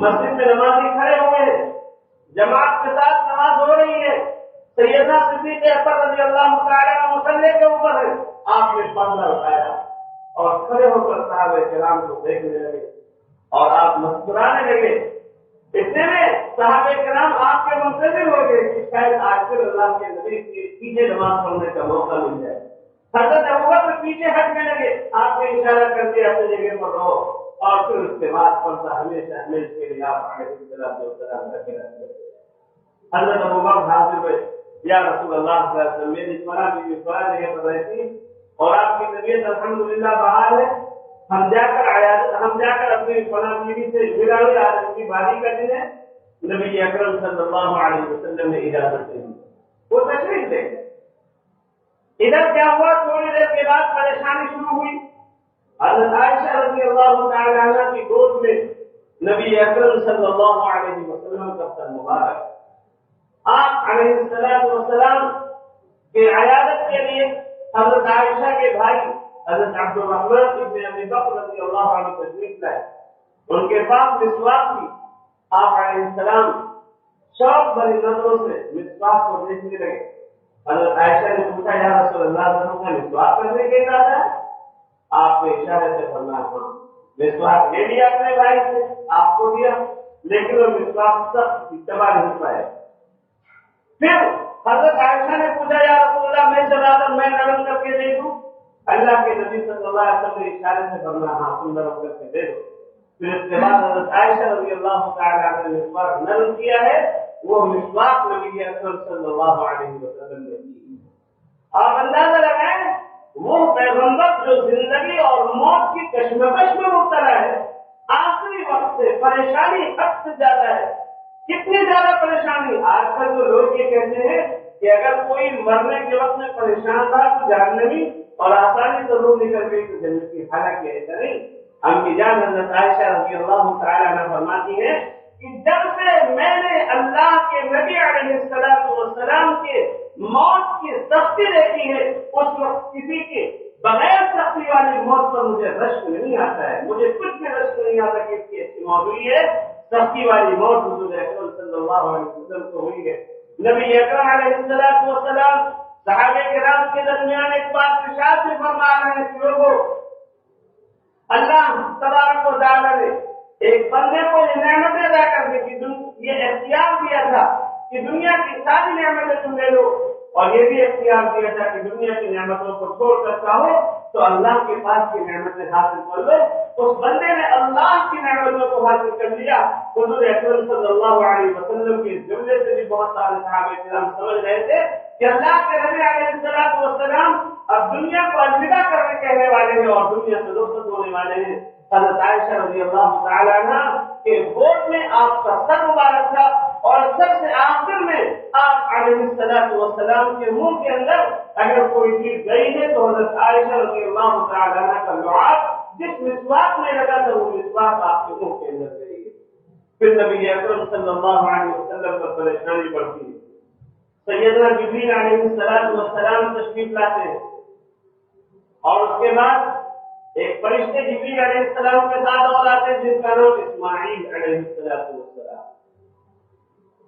مسجد میں نمازی کھڑے ہوئے ہیں، جماعت کے ساتھ نماز ہو رہی ہے، سیدنا صدیق اکبر رضی اللہ تعالی عنہ مصلی کے اوپر ہے، آپ نے پردہ اٹھایا اور کھڑے ہو کر صحابہ کرام کو دیکھنے لگے اور آپ مسکرانے لگے۔ اتنے میں صحابہ کرام آپ کے منتظر ہو گئے کہ شاید آج پھر اللہ کے نبی کے پیچھے نماز پڑھنے کا موقع مل جائے۔ حضرت ابوبکر پیچھے ہٹنے لگے، آپ نے اشارہ کر دیا اپنی جگہ پر رہو، اور پھر اس کے بعد پردہ ہمیشہ ہمیشہ کے لیے آپ علیہ السلام رکھے رکھتے۔ حضرت ابوبکر حاضر ہوئے، یا رسول اللہ صلی اللہ علیہ وسلم میری فلاں بیوی فلاں جگہ پر رہتی اور آپ کی طبیعت الحمدللہ بحال ہے، ہم جا کر اپنی فلاں بیوی سے ملا ہوئی، آج ان کی باری کا دن ہے۔ نبی اکرم صلی اللہ علیہ وسلم نے اجازت دے دی، وہ تشریف لے گئے۔ ادھر کیا ہوا، تھوڑی دیر کے بعد پریشانی شروع ہوئی، حضرت عائشہ رضی اللہ تعالی عنہ کی گود میں نبی اکرم صلی اللہ علیہ وسلم کا سر مبارک، آپ علیہ السلام کے عیادت کے لیے حضرت عائشہ کے بھائی حضرت عبد الرحمن ابن ابی بکر رضی اللہ عنہ تشریف لائے، ان کے پاس مسواک تھی، آپ علیہ السلام شوق بھری نظروں سے مسواک کو دیکھنے لگے۔ حضرت عائشہ نے پوچھا یا رسول اللہ صلی اللہ علیہ وسلم کا مسواک کرنے کے ارادہ ہے؟ آپ نے اشارے سے فرمایا ہاں، مسواک لے لیا اپنے بھائی سے، آپ کو دیا، لیکن وہ مسواک سخت اتباع نہیں پائے۔ پھر حضرت عائشہ نے پوچھا یا رسول اللہ میں چلا میں نرم کر کے دے دوں؟ اللہ کے نبی صلی اللہ علیہ وسلم نے اشارے سے فرمایا ہاں تم نرم کر کے دے دو۔ پھر اس کے بعد حضرت عائشہ رضی اللہ تعالی عنہ نے مسواک نرم کیا ہے، وہ مسواک نبی اکرم صلی اللہ علیہ وسلم نے کی۔ آپ اندازہ لگائیں وہ پیغمبر جو زندگی اور موت کی کشمکش میں مبتلا ہے، آخری وقت سے پریشانی حد سے زیادہ ہے. کتنی زیادہ پریشانی. آج کل تو لوگ یہ کہتے ہیں کہ اگر کوئی مرنے کے وقت میں پریشان تھا تو جہنمی اور آسانی سے روح نکل گئی تو جنت کی. حالانکہ ایسا نہیں. امی جان حضرت عائشہ رضی اللہ تعالی عنہا فرماتی ہیں کہ جب سے میں نے اللہ کے نبی علیہ السلام کے موت کی سختی دیکھی ہے، اس وقت کسی کے بغیر سختی والی موت پر مجھے رشک نہیں آتا ہے. مجھے کچھ بھی رشک نہیں آتا کہ اس کی ایسی موت ہوئی ہے. سختی والی موت حضور اکرم صلی اللہ علیہ وسلم کو ہوئی ہے. نبی اکرم علیہ السلام صحابہ کرام کے درمیان ایک بات ارشاد سے فرما رہے ہیں کہ لوگوں، اللہ تبارک و تعالیٰ نے ایک بندے کو یہ نعمتیں ادا کرنے کی یہ اختیار دیا تھا کہ دنیا کی ساری نعمتیں تم لے لو، اور یہ بھی اختیار دیا تھا کہ دنیا کی نعمتوں کو چھوڑ کر چاہو تو اللہ کے پاس کی نعمتیں حاصل کر لو. اس بندے نے اللہ کی نعمتوں کو حاصل کر لیا. حضور اکرم صلی اللہ علیہ وسلم کے جملے سے بھی بہت سارے صحابہ کرام سمجھ رہے تھے کہ اللہ کے نبی علیہ السلام اب دنیا کو الوداع کرنے کہنے والے ہیں اور دنیا سے رخصت ہونے والے ہیں. حضرت عائشہ رضی اللہ تعالیٰ عنہ کے گود میں آپ کا سر مبارک تھا اور سب سے آخر میں آپ علیہ السلام کے منہ کے اندر اگر کوئی چیز گئی ہے تو حضرت عائشہ رضی اللہ تعالیٰ عنہ کا لعاب جس مسواک میں لگا تھا وہ مسواک آپ کے منہ کے اندر گئی ہے. پھر نبی اکرم صلی اللہ علیہ وسلم پر پریشانی پڑتی ہے. سیدنا جبریل علیہ السلام تشریف لاتے ہیں اور اس کے بعد ایک فرشتے جبریل علیہ السلام کے ساتھ اور آتے ہیں جن کا نام اسماعیل علیہ السلام.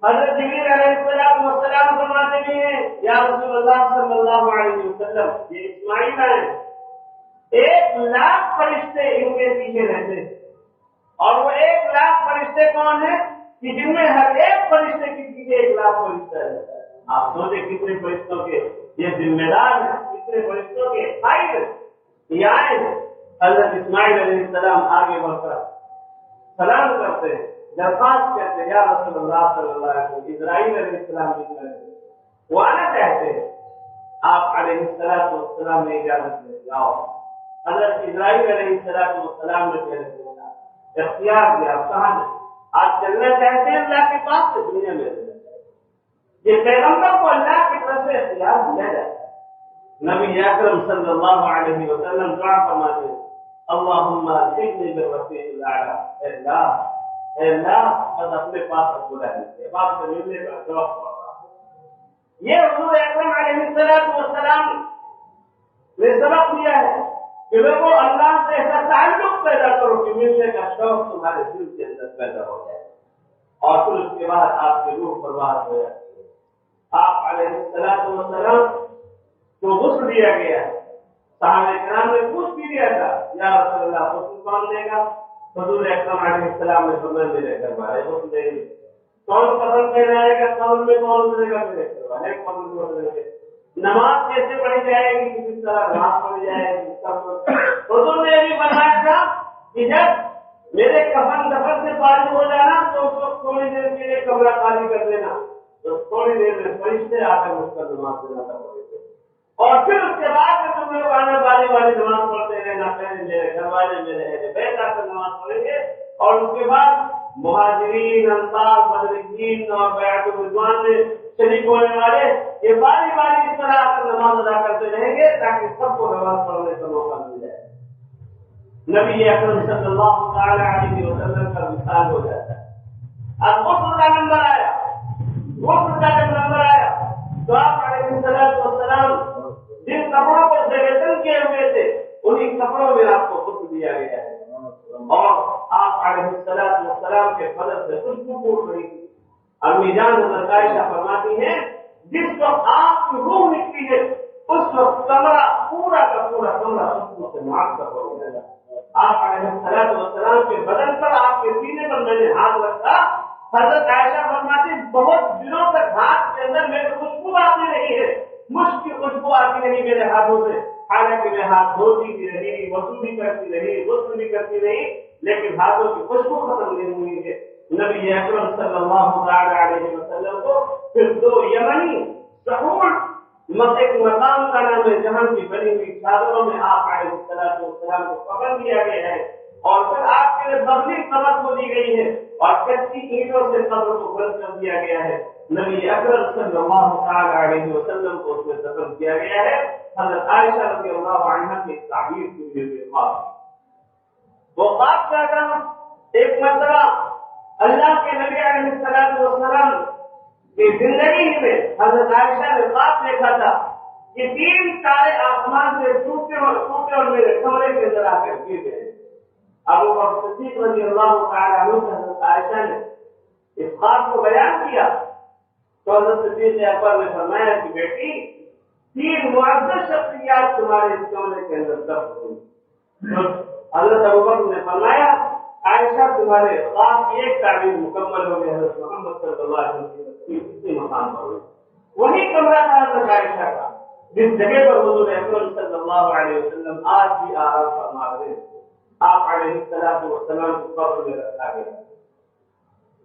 حضرت جبریل علیہ السلام فرماتے بھی ہیں یا رسول اللہ صلی اللہ علیہ وسلم یہ اسماعیل ہیں. 1,00,000 فرشتے ان کے پیچھے رہتے ہیں اور وہ 1,00,000 فرشتے کون ہیں کہ جن میں ہر ایک فرشتے کے پیچھے 1,00,000 فرشتہ رہتا ہے. آپ سوچیں کتنے فرشتوں کے یہ ذمہ دار ہیں، کتنے فرشتوں کے فائدے یہ آئے ہیں. حضرت اسماعیل علیہ السلام آگے بڑھ کر سلام کرتے ہیں، درخواست کرتے ہیں یا رسول اللہ صلی اللہ علیہ وسلم اسرائیل علیہ السلام بھی کریں وہ آنا چاہتے ہیں. آپ علیہ السلام نے اجازت دے جاؤ. حضرت اسرائیل علیہ السلام نے پہلے بولا اختیار دیا آپ کہاں جائیں. آپ چلنا چاہتے ہیں اللہ کے پاس سے دنیا میں رہنا چاہتے ہیں. یہ پیغمبر کو اللہ کی طرف سے اختیار دیا جاتا ہے. نبی اکرم صلی اللہ علیہ وسلم دعا فرماتے ہیں اللہم الحقنی بالرفیق الاعلی. اے اللہ بس اپنے پاس بلا لیتے باپ سے ملنے کا شوق پڑ رہا. یہ حضور اکرم علیہ السلام نے سبق دیا ہے کہ لوگوں اللہ سے ایسا تعلق پیدا کرو کہ ملنے کا شوق تمہارے دل کے اندر پیدا ہو جائے اور پھر اس کے بعد آپ کی روح برباد ہو جاتی ہے. آپ علیہ السلام کو غسل دیا گیا ہے. صحابہ کرام نے پوچھ بھی دیا تھا یا رسول اللہ غسل کون دے گا. حضور اکرم علیہ السلام نے فرمایا میرے گھر والے غسل دیں گے. کون قبر میں آئے گا قبر میں کون دے گا میرے گھر والے قبر میں دیں گے. نماز کیسے پڑھی جائے گی کس طرح نماز پڑھی جائے گی. حضور نے بھی بتایا تھا کہ جب میرے کفن دفن سے فارغ ہو جانا تو اس وقت تھوڑی دیر کے لیے کمرہ خالی کر دینا تو تھوڑی دیر میں فرشتے آ کر اس کا نماز دینا تھا اور پھر اس کے بعد میں تم لوگ آنے والی نماز پڑھتے رہنا. پہلے میرے گھر والے میرے بیت آ کر نماز پڑھیں گے اور اس کے بعد مہاجرین انصار بدرین اور بیعت الرضوان میں شریک ہونے والے یہ باری اس طرح آ کر نماز ادا کرتے رہیں گے تاکہ سب کو نماز پڑھنے کا موقع مل جائے. نبی اکرم صلی اللہ تعالی علیہ وسلم کا وصال ہو جاتا ہے. اب غسل کا نمبر آیا. غسل کا جب نمبر آیا تو آپ علیہ السلام جن کپڑوں کو زیویتن کیے ہوئے تھے انہیں کپڑوں میں آپ کو غسل دیا گیا ہے اور آپ علیہ السلام کے فضل سے خوشبو پھوٹ رہی تھی. امی جان حضرت عائشہ فرماتی ہیں جس وقت آپ کی روح نکلی ہے اس وقت کمرہ پورا کا پورا کمرہ خوشبو سے معطر ہو گیا. آپ علیہ السلام کے بدن پر آپ کے سینے پر میں نے ہاتھ رکھا. حضرت عائشہ فرماتی بہت دنوں تک ہاتھ کے اندر میرے خوشبو آتی نہیں ہے. مشک کی خوشبو آتی نہیں میرے ہاتھوں سے. حالانکہ میں ہاتھ دھوتی بھی رہی وضو بھی کرتی رہی غسل بھی کرتی رہی لیکن ہاتھوں کی خوشبو ختم نہیں ہوئی ہے. نبی اکرم صلی اللہ علیہ وسلم کو پھر 2 یمنی سہول ایک مقام کا نام ہے جہاں کی بنی ہوئی چادروں میں آپ علیہ السلام کو پکڑ دیا گیا ہے، اور پھر آپ کے لیے ببلی قبر کو دی گئی ہے، اور کچی اینٹوں سے قبر کو بند کر دیا گیا ہے۔ نبی اکرم صلی اللہ تعالی علیہ وسلم کو اس میں دفن کیا گیا ہے۔ حضرت عائشہ رضی اللہ عنہا کی تعبیر کی ہوئی خواب، وہ خواب کیا تھا؟ ایک مرتبہ اللہ کے نبی علیہ السلام کی زندگی میں حضرت عائشہ نے خواب دیکھا تھا کہ 3 تارے آسمان سے ٹوٹے اور میرے کمرے کے اندر آ کر گر گئے۔ ابو بکر صدیق رضی اللہ تعالی عنہ سے حضرت عائشہ نے اس خواب کو بیان کیا تو حضرت صدیق اکبر نے فرمایا کہ بیٹی 3 معزز شخصیات تمہارے اس کمرے کے اندر دفن ہوئی۔ حضرت ابو بکر نے فرمایا عائشہ تمہارے خواب کی ایک تعبیر مکمل ہو گئی، حضرت محمد صلی اللہ علیہ وسلم اسی مقام پر ہوئی۔ وہی کمرہ تھا حضرت عائشہ کا جس جگہ پر حضور اکرم صلی اللہ علیہ وسلم آج بھی آرام فرما رہے ہیں۔ آپ علیہ السلام کو قبر میں رکھا گیا۔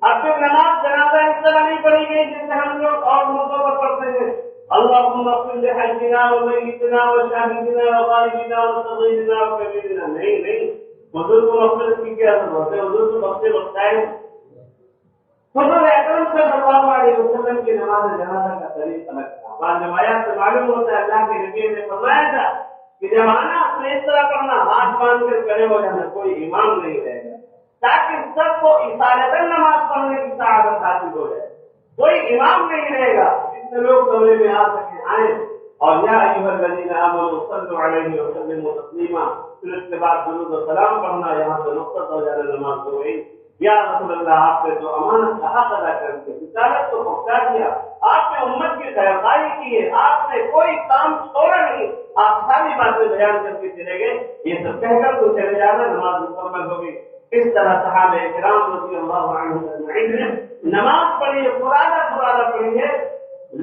اب پھر نماز جنازہ اس طرح نہیں پڑھی گئی جس سے ہم لوگ اور موقعوں پر پڑھتے ہیں، اللهم اغفر لحينا وميتنا وشاهدنا وغائبنا وصغيرنا وكبيرنا۔ نہیں، حضور کو مغفرت کی کیا ضرورت ہے؟ حضور کو بخشائے۔ حضور اکرم صلی اللہ علیہ وسلم کی نماز جنازہ کا طریق الگ تھا۔ بعض روایات سے معلوم ہوتا ہے اللہ کے نبی نے فرمایا تھا کہ جب آنا اپنے اس طرح پڑھنا، ہاتھ باندھ کر کھڑے ہو جانا، کوئی امام نہیں رہے گا تاکہ سب کو اصالتاً نماز پڑھنے کی سعادت حاصل ہو جائے۔ کوئی امام نہیں رہے گا، جتنے لوگ کمرے میں آ سکیں آئیں، اور یا ایھا الذین آمنوا صلوا علیہ وسلموا تسلیما، پھر اس کے بعد درود و سلام پڑھنا، یہاں سے رخصت ہو جانا نماز ہو گئی۔ یا رسول اللہ آپ نے تو امانت کا حق ادا کر کے رسالت کو پہنچا دیا، آپ نے امت کی خیرخواہی کی ہے، آپ نے کوئی کام چھوڑا نہیں، آپ ساری باتیں بیان کر کے چلے گئے، یہ سب کہہ کر تو چلے جانا، نماز مکمل ہو گئی۔ اس طرح صحابہ کرام رضی اللہ عنہم اجمعین نے نماز پڑھی ہے، پرانا پڑھی ہے،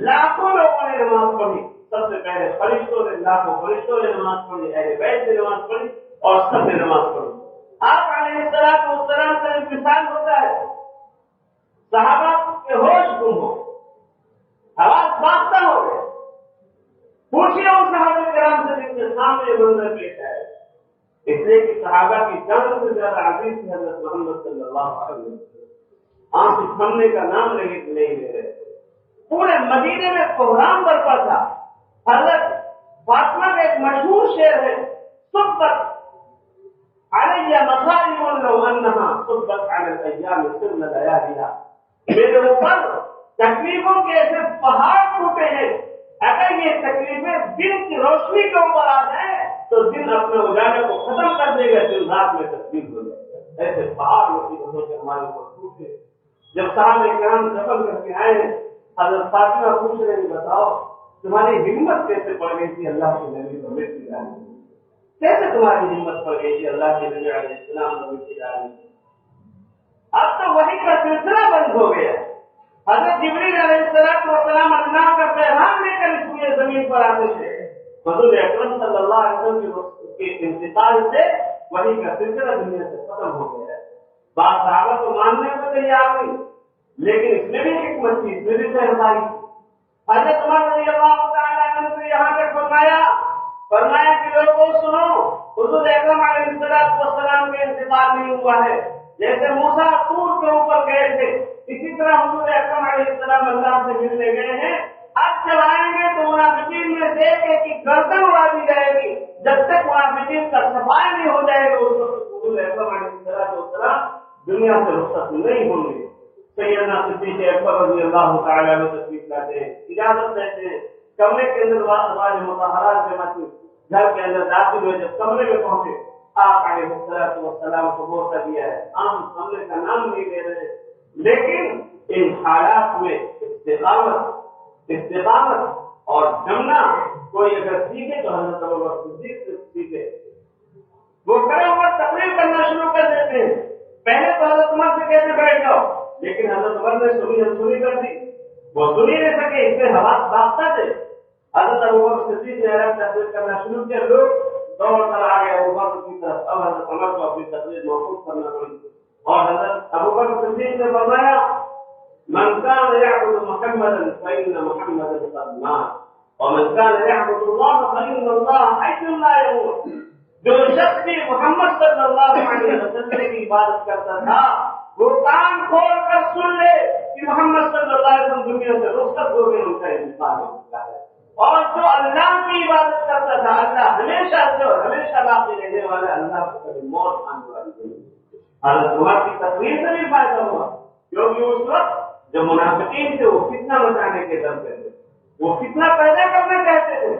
لاکھوں لوگوں نے نماز پڑھی۔ سب سے پہلے لاکھوں فرشتوں نے نماز پڑھی، اہل بیت نے نماز پڑھی، اور سب نے نماز پڑھی۔ آپ علیہ السلام کا ایک مثال ہوتا ہے، صحابہ کے ہوش گم ہو، حواس باختہ ہو گئے، پوچھیے ان صحابہ کرام سے جن کے سامنے منظر پیش ہے، اس لیے کہ صحابہ کی جان سے زیادہ عزیز تھی حضرت محمد صلی اللہ علیہ وسلم۔ آنکھ تھمنے کا نام نہیں لے رہے، پورے مدینے میں کوہرام برپا تھا۔ حضرت فاطمہ کا ایک مشہور شعر ہے، صبت علیہ مصائب لو انہا صبت علی الایام سرن لیالیا، میرے اوپر تکلیفوں کے ایسے پہاڑ ٹوٹے ہیں، اگر یہ تکلیفیں دن کی روشنی کے اوپر آ جائیں تو دن اپنے اجالے کو ختم کر دے گا، دن رات میں تبدیل ہو جائے گا۔ ایسے پہاڑ مصیبتوں سے ہمارے اوپر ٹوٹے۔ جب صحابہ کرام دفن کر کے آئے ہیں، حضرت فاطمہ پوچھ رہے ہیں بتاؤ تمہاری ہمت کیسے پڑ گئی تھی اللہ کے نبی کو مٹی ڈالنے کی؟ کیسے تمہاری ہمت پڑ گئی تھی اللہ کے نبی علیہ السلام کو مٹی ڈالنے کی؟ اب تو وہی کا سلسلہ بند ہو گیا۔ حضرت جبریل علیہ السلام اللہ کا پیغام لے کر اس زمین پر آتے تھے، حضور اکرم صلی اللہ علیہ وسلم کے انتقال سے وہی کا سلسلہ دنیا سے ختم ہو گیا ہے۔ بعض صحابہ تو ماننے کو تیار نہیں، لیکن اس میں بھی حکمت تھی، اس میں بھی خیرخواہی تھی۔ حضرت عمر رضی اللہ تعالیٰ عنہ سے یہاں تک فرمایا کہ لوگوں سنو، حضور اکرم علیہ السلام کا انتقال نہیں ہوا ہے، جیسے موسیٰ طور کے اوپر گئے تھے اسی طرح حضور اکرم علیہ السلام اللہ سے ملنے گئے ہیں۔ اب جب آئیں گے تو منافقین میں سے ایک کی گردن اڑا دی جائے گی، جب تک منافقین کا صفائی نہیں ہو جائے گا اس وقت حضور اکرم علیہ السلام دنیا سے رخصت نہیں ہوں گے۔ سیدنا صدیق اکبر رضی اللہ تعالیٰ عنہ تشریف لاتے ہیں، اجازت دیتے ہیں، کمرے کے اندر ازواج مطہرات جمع تھی، گھر کے اندر داخل ہوئے، جب کمرے میں پہنچے آپ علیہ السلام کو بوسہ دیا ہے، آنکھ کمرے کا نام نہیں لے رہے، لیکن ان حالات میں استقامت اور جمنا کوئی اگر سیکھے تو حضرت ابوبکر صدیق سے سیکھے۔ وہ کھڑے ہو کر تقریر کرنا شروع کر دیتے ہیں، پہلے تو حضرت عمر سے کہتے بیٹھ جاؤ، لیکن حضرت عمر نے سنی کر دی، وہ سن ہی نہیں سکے، اس سے حواس باختہ تھے۔ حضرت ابوبکر صدیق نے تقریر کرنا شروع کیا، لوگ دوڑ کر آ گئے ابوبکر کی طرف، اب حضرت عمر کو اپنی تقریر موقوف کرنا پڑی، اور حضرت ابوبکر صدیق نے فرمایا من كان يعبد محمدا فإن محمدا قد مات، ومن كان يعبد الله فإن الله حي لا يموت. جو شخص بھی محمد صلی اللہ علیہ وسلم کی عبادت کرتا تھا وہ کان کھول کر سن لے کہ محمد صلی اللہ علیہ وسلم دنیا سے رخصت ہو گئے، ان کا انتقال ہو چکا ہے. اور جو اللہ کی عبادت کرتا تھا، اللہ ہمیشہ سے اور ہمیشہ باقی رہنے والا، اللہ کو کبھی موت آنے والی نہیں. حضرت عمر کی تقریر سے بھی فائدہ ہوا، کیونکہ اس وقت جو منافقین تھے وہ فتنہ مچانے کے در پہ تھے، وہ فتنہ پیدا کرنا چاہتے تھے.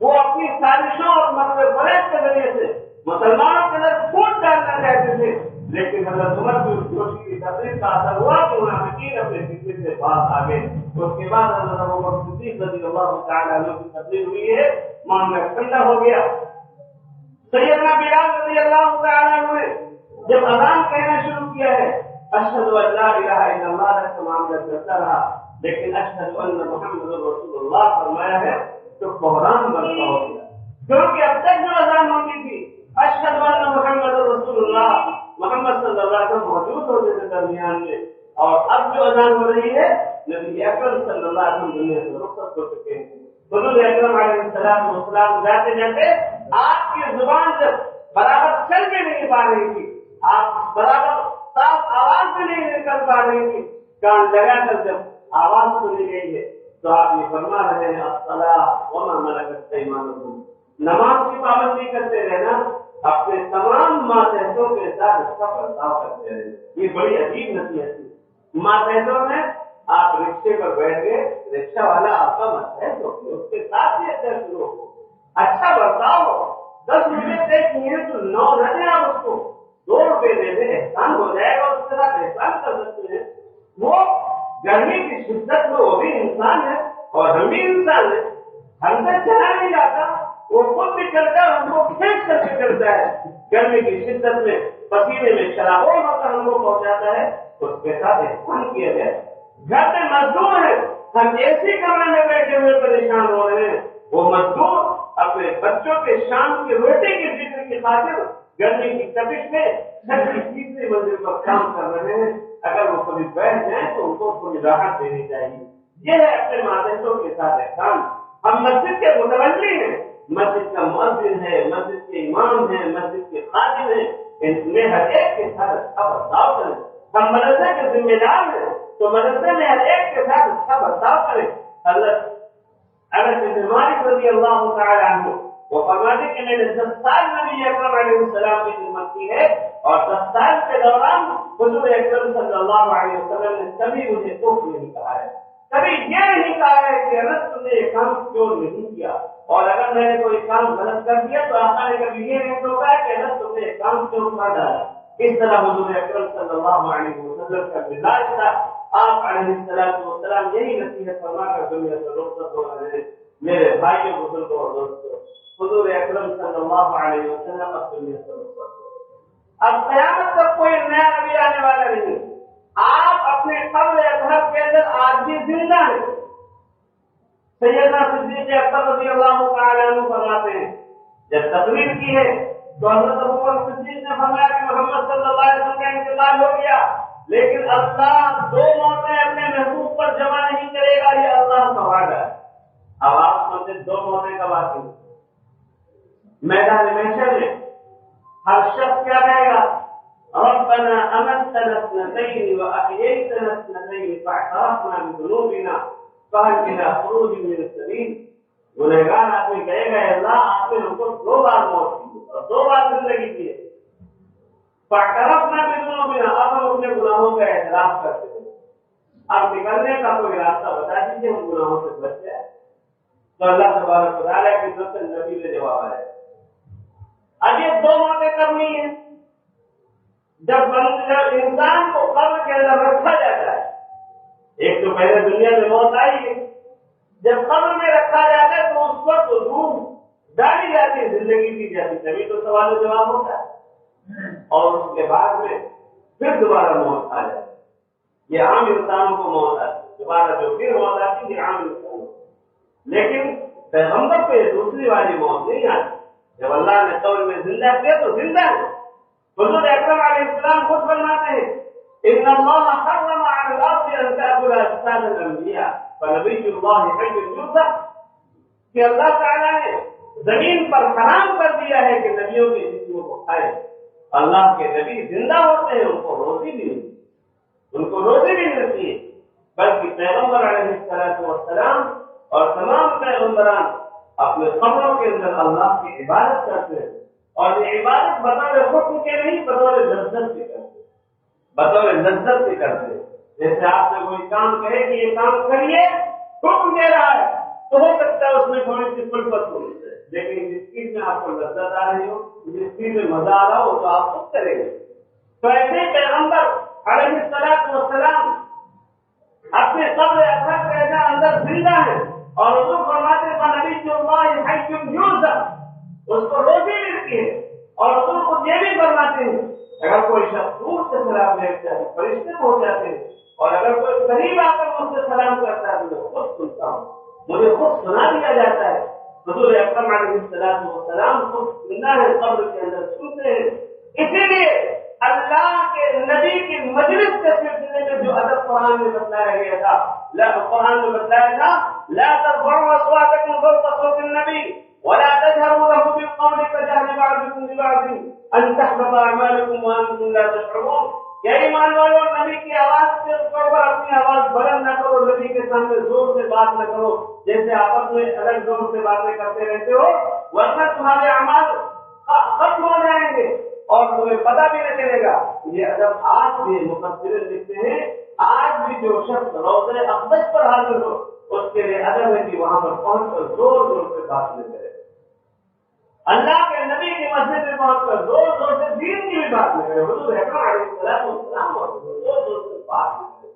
وہ اپنی سازشوں اور مکر فریب کے ذریعے سے مسلمانوں کے اندر پھوٹ ڈالنا چاہتے تھے. لیکن حضرت عمر کی اس کوشش کی تقریر کا اثر ہوا کہ منافقین اپنے فتنے سے باہر آ گئے. اس کے بعد حضرت ابوبکر صدیق رضی اللہ تعالی عنہ کی تقریر ہوئی ہے، معاملہ ٹھنڈا ہو گیا. سیدنا بلال رضی اللہ تعالی عنہ نے جب اذان کہنا شروع کیا ہے، اشہد ان لا الہ الا اللہ کا معاملہ چلتا رہا، لیکن اشہد ان محمد رسول اللہ فرمایا ہے تو بحران برپا ہو گیا. کیونکہ اب تک جو اذان ہوتی تھی اشہد ان محمد رسول اللہ، محمد صلی اللہ علیہ وسلم موجود ہوتے تھے درمیان میں، اور اب جو اذان ہو رہی ہے نبی اکرم صلی اللہ علیہ وسلم دنیا سے رخصت ہو چکے ہیں. حضور اکرم علیہ السلام جاتے جاتے آپ کی زبان جب برابر چل بھی نہیں پا رہی تھی، آپ برابر صاف آواز بھی نہیں نکل پا رہی تھی، کان لگا کر جب آواز سنی گئی ہے تو آپ یہ فرما رہے ہیں الصلاۃ وما ملکت ایمانکم، نماز کی پابندی کرتے رہنا، اپنے تمام ماتحتوں کے ساتھ اس کا برتاؤ کرتے رہنا. یہ بڑی عجیب نصیحت ہے. ماتحتوں میں آپ رکشے پر بیٹھ گئے، رکشہ والا آپ کا ماتحت ہو، اس کے ساتھ ہی اچھا شروع ہو، اچھا برتاؤ ہو. 10 روپئے طے کیے تو 9 نہ دیں آپ اس کو، 2 روپئے دے دیں، احسان ہو جائے گا، اس کے ساتھ احسان کر سکتے ہیں. وہ گرمی کی شدت میں وہ بھی انسان ہے اور ہم بھی انسان ہیں، ہم سے چلا نہیں جاتا، وہ خود بھی چلتا ہے، ہم کو کھینچ کر کے چلتا ہے. گرمی کی شدت میں پسینے میں شرابور ہو کر ہم کو پہنچاتا ہے، اس کے ساتھ احسان کیا جائے. گھر میں مزدور ہے، ہم ایسی کمرے میں بیٹھے ہوئے پریشان ہو رہے ہیں، وہ مزدور اپنے بچوں کے شام کی روٹی کی فکر کی خاطر گرمی کی تپش میں 3 منزل پر کام کر رہے ہیں. اگر وہ کبھی بیٹھ جائیں تو ان کو تھوڑی راحت دینی چاہیے. یہ ہے اپنے ماتحتوں کے ساتھ احسان. ہم مسجد کے متولی ہیں، مسجد کا مؤذن ہے، مسجد کے امام ہیں، مسجد کے خادم ہیں، ان میں ہر ایک کے ساتھ اچھا برتاؤ کریں. ہم مدرسے کے ذمہ دار ہیں تو مدرسے میں ہر ایک کے ساتھ اچھا برتاؤ کریں. حضرت انس بن مالک رضی اللہ تعالی عنہ وہ فرماتے کہ میں نے 10 سال نبی اکرم علیہ السلام کی خدمت کی ہے، اور 10 سال کے دوران حضور اکرم صلی اللہ علیہ وسلم نے کبھی مجھے اف نہیں کہا ہے، کبھی یہ نہیں کہا ہے کہ انس تم نے یہ کام کیوں نہیں کیا، اور اگر میں نے کوئی کام غلط کر دیا تو آقا نے کبھی یہ نہیں ٹوکا کہ انس تم نے یہ کام کیوں کر ڈالا. اس طرح حضور اکرم صلی اللہ علیہ وسلم کا مزاج تھا. آپ علیہ السلام یہی نصیحت فرما کر دنیا سے رخصت ہو رہے ہیں. میرے بھائیوں بزرگوں اور دوستوں، حضور اکرم صلی اللہ علیہ وسلم اب دنیا سے رخصت ہو. اب قیامت تک کوئی نیا نبی آنے والا نہیں. آپ اپنے قبر اطہر کے اندر آج بھی زندہ ہیں. سیدنا صدیق اکبر رضی اللہ تعالی عنہ فرماتے ہیں جب تقریر کی ہے تو حضرت ابوبکر صدیق نے فرمایا کہ محمد صلی اللہ علیہ وسلم کا انتقال ہو گیا، لیکن اللہ 2 موتیں اپنے محبوب پر جمع نہیں کرے گا، یہ اللہ کا وعدہ ہے. اب آپ سمجھے 2 موتیں کب آتی ہیں؟ میدان محشر میں ہر شخص کیا کہے گا؟ ربنا امتنا 2 واحييتنا 2 فاعترفنا بذنوبنا فهل الى خروج من السبيل. گنہگار آدمی کہے گا اللہ آپ نے ہم کو 2 بار موت دی اور 2 بار زندگی دی ہے. فاعترفنا بذنوبنا، اب ہم اپنے گناہوں کا اعتراف کرتے ہیں، اب نکلنے کا کوئی راستہ بتا دیجیے ہم گناہوں سے بچ جائیں. تو اللہ تبارک و تعالیٰ کی طرف سے نبی نے جواب آیا. اب یہ 2 موتیں کرنی ہیں. جب انسان کو قبر کے اندر رکھا جاتا ہے، ایک تو پہلے دنیا میں موت آئی ہے، جب قبر میں رکھا جاتا ہے تو اس وقت روح ڈالی جاتی ہے، زندگی دی جاتی ہے، تبھی تو سوال و جواب ہوتا ہے، اور اس کے بعد میں پھر دوبارہ موت آ جاتی ہے. یہ عام انسانوں کو موت آتی ہے، دوبارہ جو پھر موت آتی ہے یہ عام انسانوں کو. لیکن پیغمبر پہ دوسری والی موت نہیں آتی. جب اللہ نے قبر میں زندہ کیا تو زندہ ہے. حضور اکرم علیہ السلام خود فرماتے ہیں ان اللہ حرم علی الارض ان تاکل اجساد الانبیاء فنبی اللہ حی یرزق. کہ اللہ تعالیٰ نے زمین پر حرام کر دیا ہے کہ نبیوں کے جسموں کو کھائے. اللہ کے نبی زندہ ہوتے ہیں، ان کو روزی بھی ملتی ہے، ان کو روزی بھی ملتی ہے. بلکہ پیغمبر علیہ السلام اور تمام پیغمبران اپنے قبروں کے اندر اللہ کی عبادت کرتے ہیں، اور یہ عبادت بطور حکم کے نہیں، بطور لذت کے کرتے ہیں، بطور لذت کے کرتے ہیں. جیسے آپ سے کوئی کام کہے کہ یہ کام کریے، حکم دے رہا ہے، تو ہو سکتا ہے اس میں تھوڑی سی خلوت ہو، لیکن جس چیز میں آپ کو لذت آ رہی ہو، جس چیز میں مزہ آ رہا ہو، تو آپ خود کریں گے. تو ایسے پیغمبر علیہ السلام اپنے قبر اطہر کے اندر زندہ ہے، اور حضور فرماتے ہیں نبی جو اللہ حی یرزق، اس کو روزی ملتی ہے. اور حضور کو یہ بھی فرماتے ہیں اگر کوئی شخص دور سے سلام بھیجتا ہے فرشتے پہنچاتے ہیں، اور اگر کوئی قریب آ کر مجھ سے سلام کرتا ہے تو میں خود سنتا ہوں، مجھے خود سنا دیا جاتا ہے. حضور اکرم علیہ السلام خود زندہ ہے، قبر کے اندر سنتے ہیں. اسی لیے اللہ کے نبی کی مجلس کے سلسلے میں جو ادب قرآن میں بتلایا گیا تھا، قرآن میں بتلایا تھا لا ترفعوا اصواتكم فوق صوت النبي ولا تجهروا له بالقول كجهر بعضكم لبعض ان تحبط اعمالكم وانتم لا تشعرون. یا ایمان والو، نبی کی آواز کے اوپر اپنی آواز بلند نہ کرو، نبی کے سامنے زور سے بات نہ کرو جیسے آپس میں الگ زور سے باتیں کرتے رہتے ہو، ورنہ تمہارے اعمال ختم ہو جائیں گے اور تمہیں پتہ بھی نہ چلے گا. یہ ادب آج بھی مفسرین لکھتے ہیں، آج بھی جو شخص روضہ اقدس پر حاضر ہو اس کے لیے ادب ہے کہ وہاں پر پہنچ کر زور زور سے بات نہ کرے، اللہ کے نبی کی مسجد میں پہنچ کر زور زور سے دین کی بھی بات نہ کرے. حضور اکرم علیہ السلام اور زور زور سے بات نہ کرے.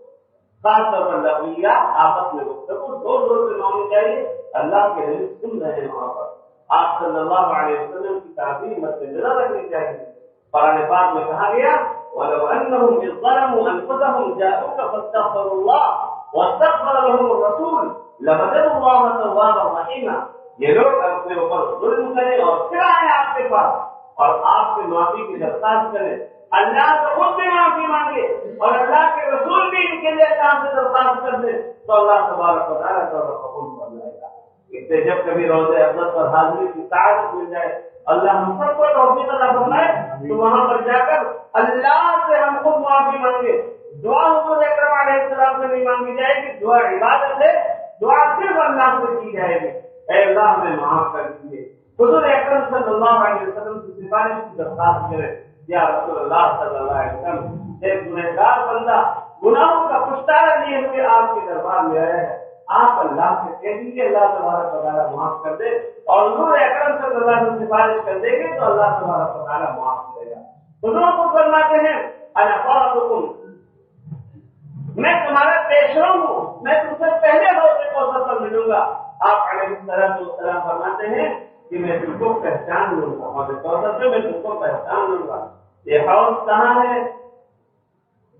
خاص طور پر لغویات آپس میں گفتگو زور زور سے نہ ہونی چاہیے. اللہ کے نبی سن رہے ہیں، وہاں پر آپ صلی اللہ علیہ وسلم کی تعظیم مد نظر رکھنی چاہیے. قرآن پاک میں کہا گیا وَلَوْ أَنَّهُمْ إِذْ ظَلَمُوا أَنفُسَهُمْ جَاءُوكَ فَاسْتَغْفَرُوا اللَّهَ وَاسْتَغْفَرَ لَهُمُ الرَّسُولُ لَوَجَدُوا اللَّهَ تَوَّابًا رَحِيمًا. یہ لوگ اپنے اوپر ظلم کریں اور پھر آئے آپ کے پاس اور آپ سے معافی کی درخواست کریں، اللہ سے خود بھی معافی مانگے اور اللہ کے رسول بھی ان کے لیے اللہ سے درخواست کر دیں، تو اللہ تبارک و تعالیٰ توبہ قبول کر لائے گا. اس سے جب کبھی روضہ اقدس پر حاضری کی سعادت مل جائے، اللہ ہم سب کو توفیق عطا فرمائے، تو وہاں پر جا کر اللہ سے ہم خود معافی مانگے. دعا حضور اکرم علیہ السلام سے نہیں مانگی جائے گی، دعا عبادت ہے، دعا صرف اللہ سے کی جائے گی. اے اللہ ہمیں معاف کر دیجیے. حضور اکرم صلی اللہ علیہ وسلم کی سفارش کی درخواست کرے، یا رسول اللہ صلی اللہ علیہ وسلم، ایک گنہگار بندہ گناہوں کا پچھتاڑا لیے ہوئے آپ کے دربار میں آیا ہے، آپ اللہ سے کہہ دیجیے اللہ تبارک و تعالیٰ معاف کر دے، اور حضور اکرم صلی اللہ علیہ وسلم سفارش کر دیں گے تو اللہ تبارک و تعالیٰ معاف کرے گا. حضور کو فرماتے ہیں انا فرطکم، میں تمہارا پیشرو ہوں، میں تم سے پہلے حوض کوثر پر ملوں گا. آپ علیہ السلام فرماتے ہیں کہ میں تم کو پہچان لوں گا، حوض کوثر پہ میں تم کو پہچان لوں گا. یہ حوض کہاں ہے؟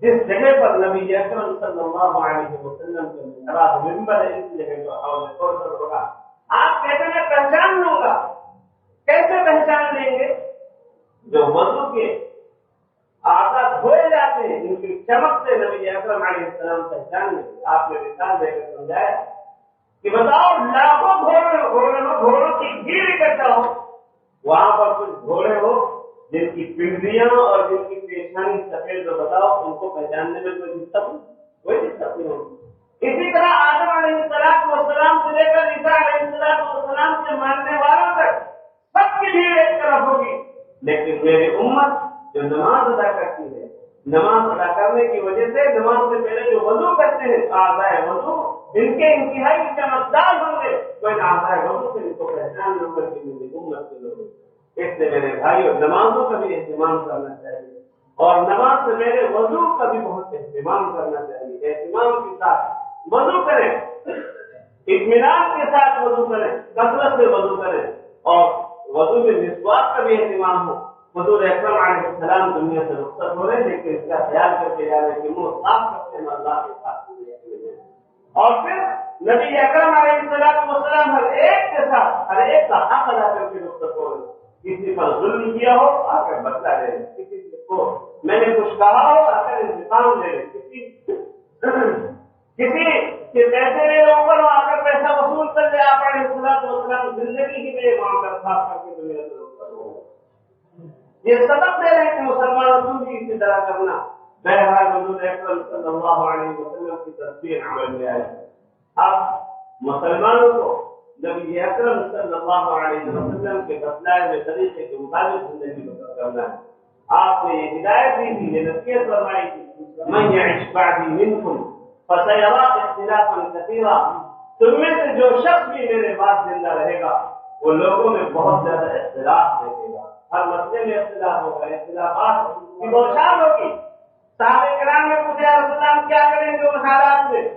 جس جگہ پر نبی اکرم صلی اللہ علیہ وسلم کے محراب منبر ہے، اس جگہ پر حوض کوثر ہوگا. آپ کہتے ہیں میں پہچان لوں گا. کیسے پہچان لیں گے؟ جو وضو کے اعضاء دھوئے جاتے ہیں ان کی چمک سے نبی اکرم علیہ السلام پہچان لیں گے. آپ نے مثال دے کر سمجھایا کہ بتاؤ لاکھوں گھوڑوں کی بھیڑ اکٹھا ہو، وہاں پر کچھ گھوڑے ہو جن کی پنڈلیاں اور جن کی پیشانی سفید ہو، بتاؤ ان کو پہچاننے میں کوئی دقت نہیں ہوگی. اسی طرح آدم علیہ السلام سے لے کر عیسیٰ علیہ السلام کے ماننے والوں تک سب کی بھیڑ ایک طرف ہوگی، لیکن میری امت جو نماز ادا کرتی ہے، نماز ادا کرنے کی وجہ سے نماز سے پہلے جو وضو کرتے ہیں اعضائے وضو ان کے انتہائی چمکدار ہوں گے، کوئی اعضائے وضو سے ان کو پہچان لوں گا کہ میری امت کے لوگ. اس لیے میرے بھائیوں نمازوں کا بھی اہتمام کرنا چاہیے، اور نماز سے میرے وضو کا بھی بہت اہتمام کرنا چاہیے. اہتمام کے ساتھ وضو کریں، اطمینان کے ساتھ وضو کریں، کثرت سے وضو کریں، اور وضو میں مسواک کا بھی اہتمام ہو. حضور اکرم علیہ السلام دنیا سے رخصت ہو رہے لیکن اس کا خیال کر کے جا رہے کہ منہ صاف کرتے ہیں اللہ کے ساتھ. اور پھر نبی اکرم علیہ السلام ہر ایک کے ساتھ ہر ایک کا حق ادا کر کے رخصت ہو رہے. کسی پر ظلم کیا ہو آ کر بدلہ لے لیں، کسی کو میں نے کچھ کہا ہو آ کر انتقام لے لیں، کسی کے پیسے میرے اوپر ہو آ کر پیسہ وصول کر لے. آپ علیہ السلام زندگی ہی میں یہ معاملہ خاص کر کے دنیا میں یہ سبق دے رہے ہیں کہ مسلمانوں تم بھی اسی طرح کرنا. بہرحال حضور اکرم صلی اللہ علیہ وسلم کی تصویر عمل میں آئی. اب مسلمانوں کو نبی اکرم صلی اللہ علیہ وسلم کے بتلائے ہوئے طریقے کے مطابق زندگی بسر کرنا ہے. آپ نے یہ ہدایت دی تھی، یہ نصیحت فرمائی تھی، من یعش بعدی منکم فسیری اختلافا کثیرا، تم میں سے جو شخص بھی میرے بعد زندہ رہے گا وہ لوگوں میں بہت زیادہ اختلاف دیکھے گا، ہر مسئلے میں اختلاف ہوگا، اختلافات کی بوچھار ہوگی. صحابہ کرام نے پوچھا یا رسول اللہ ہم کیا کریں گے اس حالات میں؟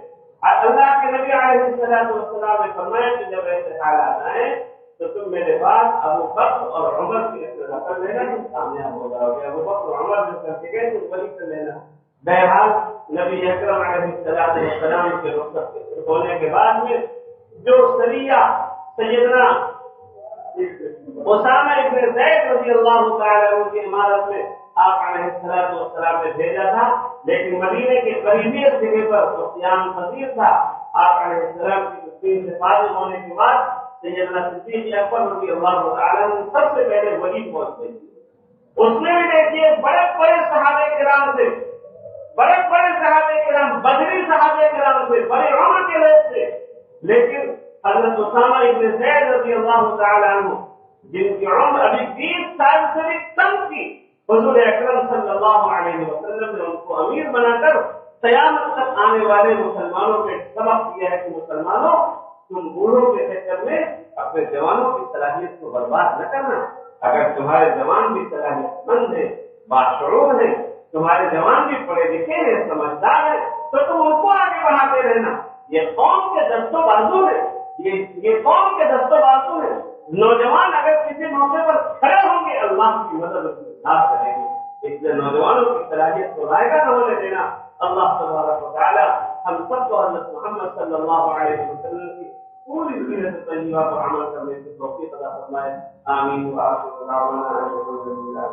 اللہ کے نبی علیہ السلام نے فرمایا کہ جب ایسے حالات آئیں تو تم میرے بعد ابو بکر اور عمر کی اقتدا کر لینا، تم کامیاب ہو جاؤ گے. ابو بکر اور عمر جو کرتے گئے تم وہی کر لینا. بہرحال نبی اکرم علیہ السلام کے رخصت ہونے کے بعد میں جو سریہ سیدنا اسامہ ابن زید رضی اللہ تعالی عنہ کی عمارت میں آپ علیہ السلام نے بھیجا تھا، لیکن مدینے کے قریبیت جگہ پر وہ قیام پذیر تھا. آپ علیہ السلام کی تقریر سے فارغ ہونے کے بعد سیدنا صدیق اکبر رضی اللہ تعالی عنہ سب سے پہلے وہی پہنچ گئی. اس میں بھی دیکھیے بڑے بڑے صحابہ کرام سے، بڑے بڑے صحابہ کرام، بدری صحابہ کرام سے، بڑے عمر کے لوگ تھے، لیکن حضرت اسامہ ابن زید رضی اللہ تعالی عنہ جن کی عمر ابھی 20 سال سے بھی کم تھی، حضور اکرم صلی اللہ علیہ وسلم نے ان کو امیر بنا کر قیامت تک آنے والے مسلمانوں کو ایک سبق دیا ہے کہ مسلمانوں تم بوڑھوں کے چکر میں اپنے جوانوں کی صلاحیت کو برباد نہ کرنا. اگر تمہارے جوان بھی صلاحیت مند ہیں، باشعور ہیں، تمہارے جوان بھی پڑھے لکھے ہیں، سمجھدار ہیں، تو تم ان کو آگے بڑھاتے رہنا. یہ قوم کے دست و بازو ہے، یہ قوم کے دست و بازو ہے. نوجوان اگر کسی موقع پر کھڑے ہوں گے اللہ کی مدد اس کے ساتھ کریں گے. اس لیے نوجوانوں کی صلاحیت کو ضائع نہ ہونے دینا. اللہ تبارک و تعالی ہم سب کو حضرت محمد صلی اللہ علیہ وسلم کی پوری سیرت طیبہ پر عمل کرنے کی توفیق عطا فرمائے. آمین. وآخر دعوانا الحمد للہ.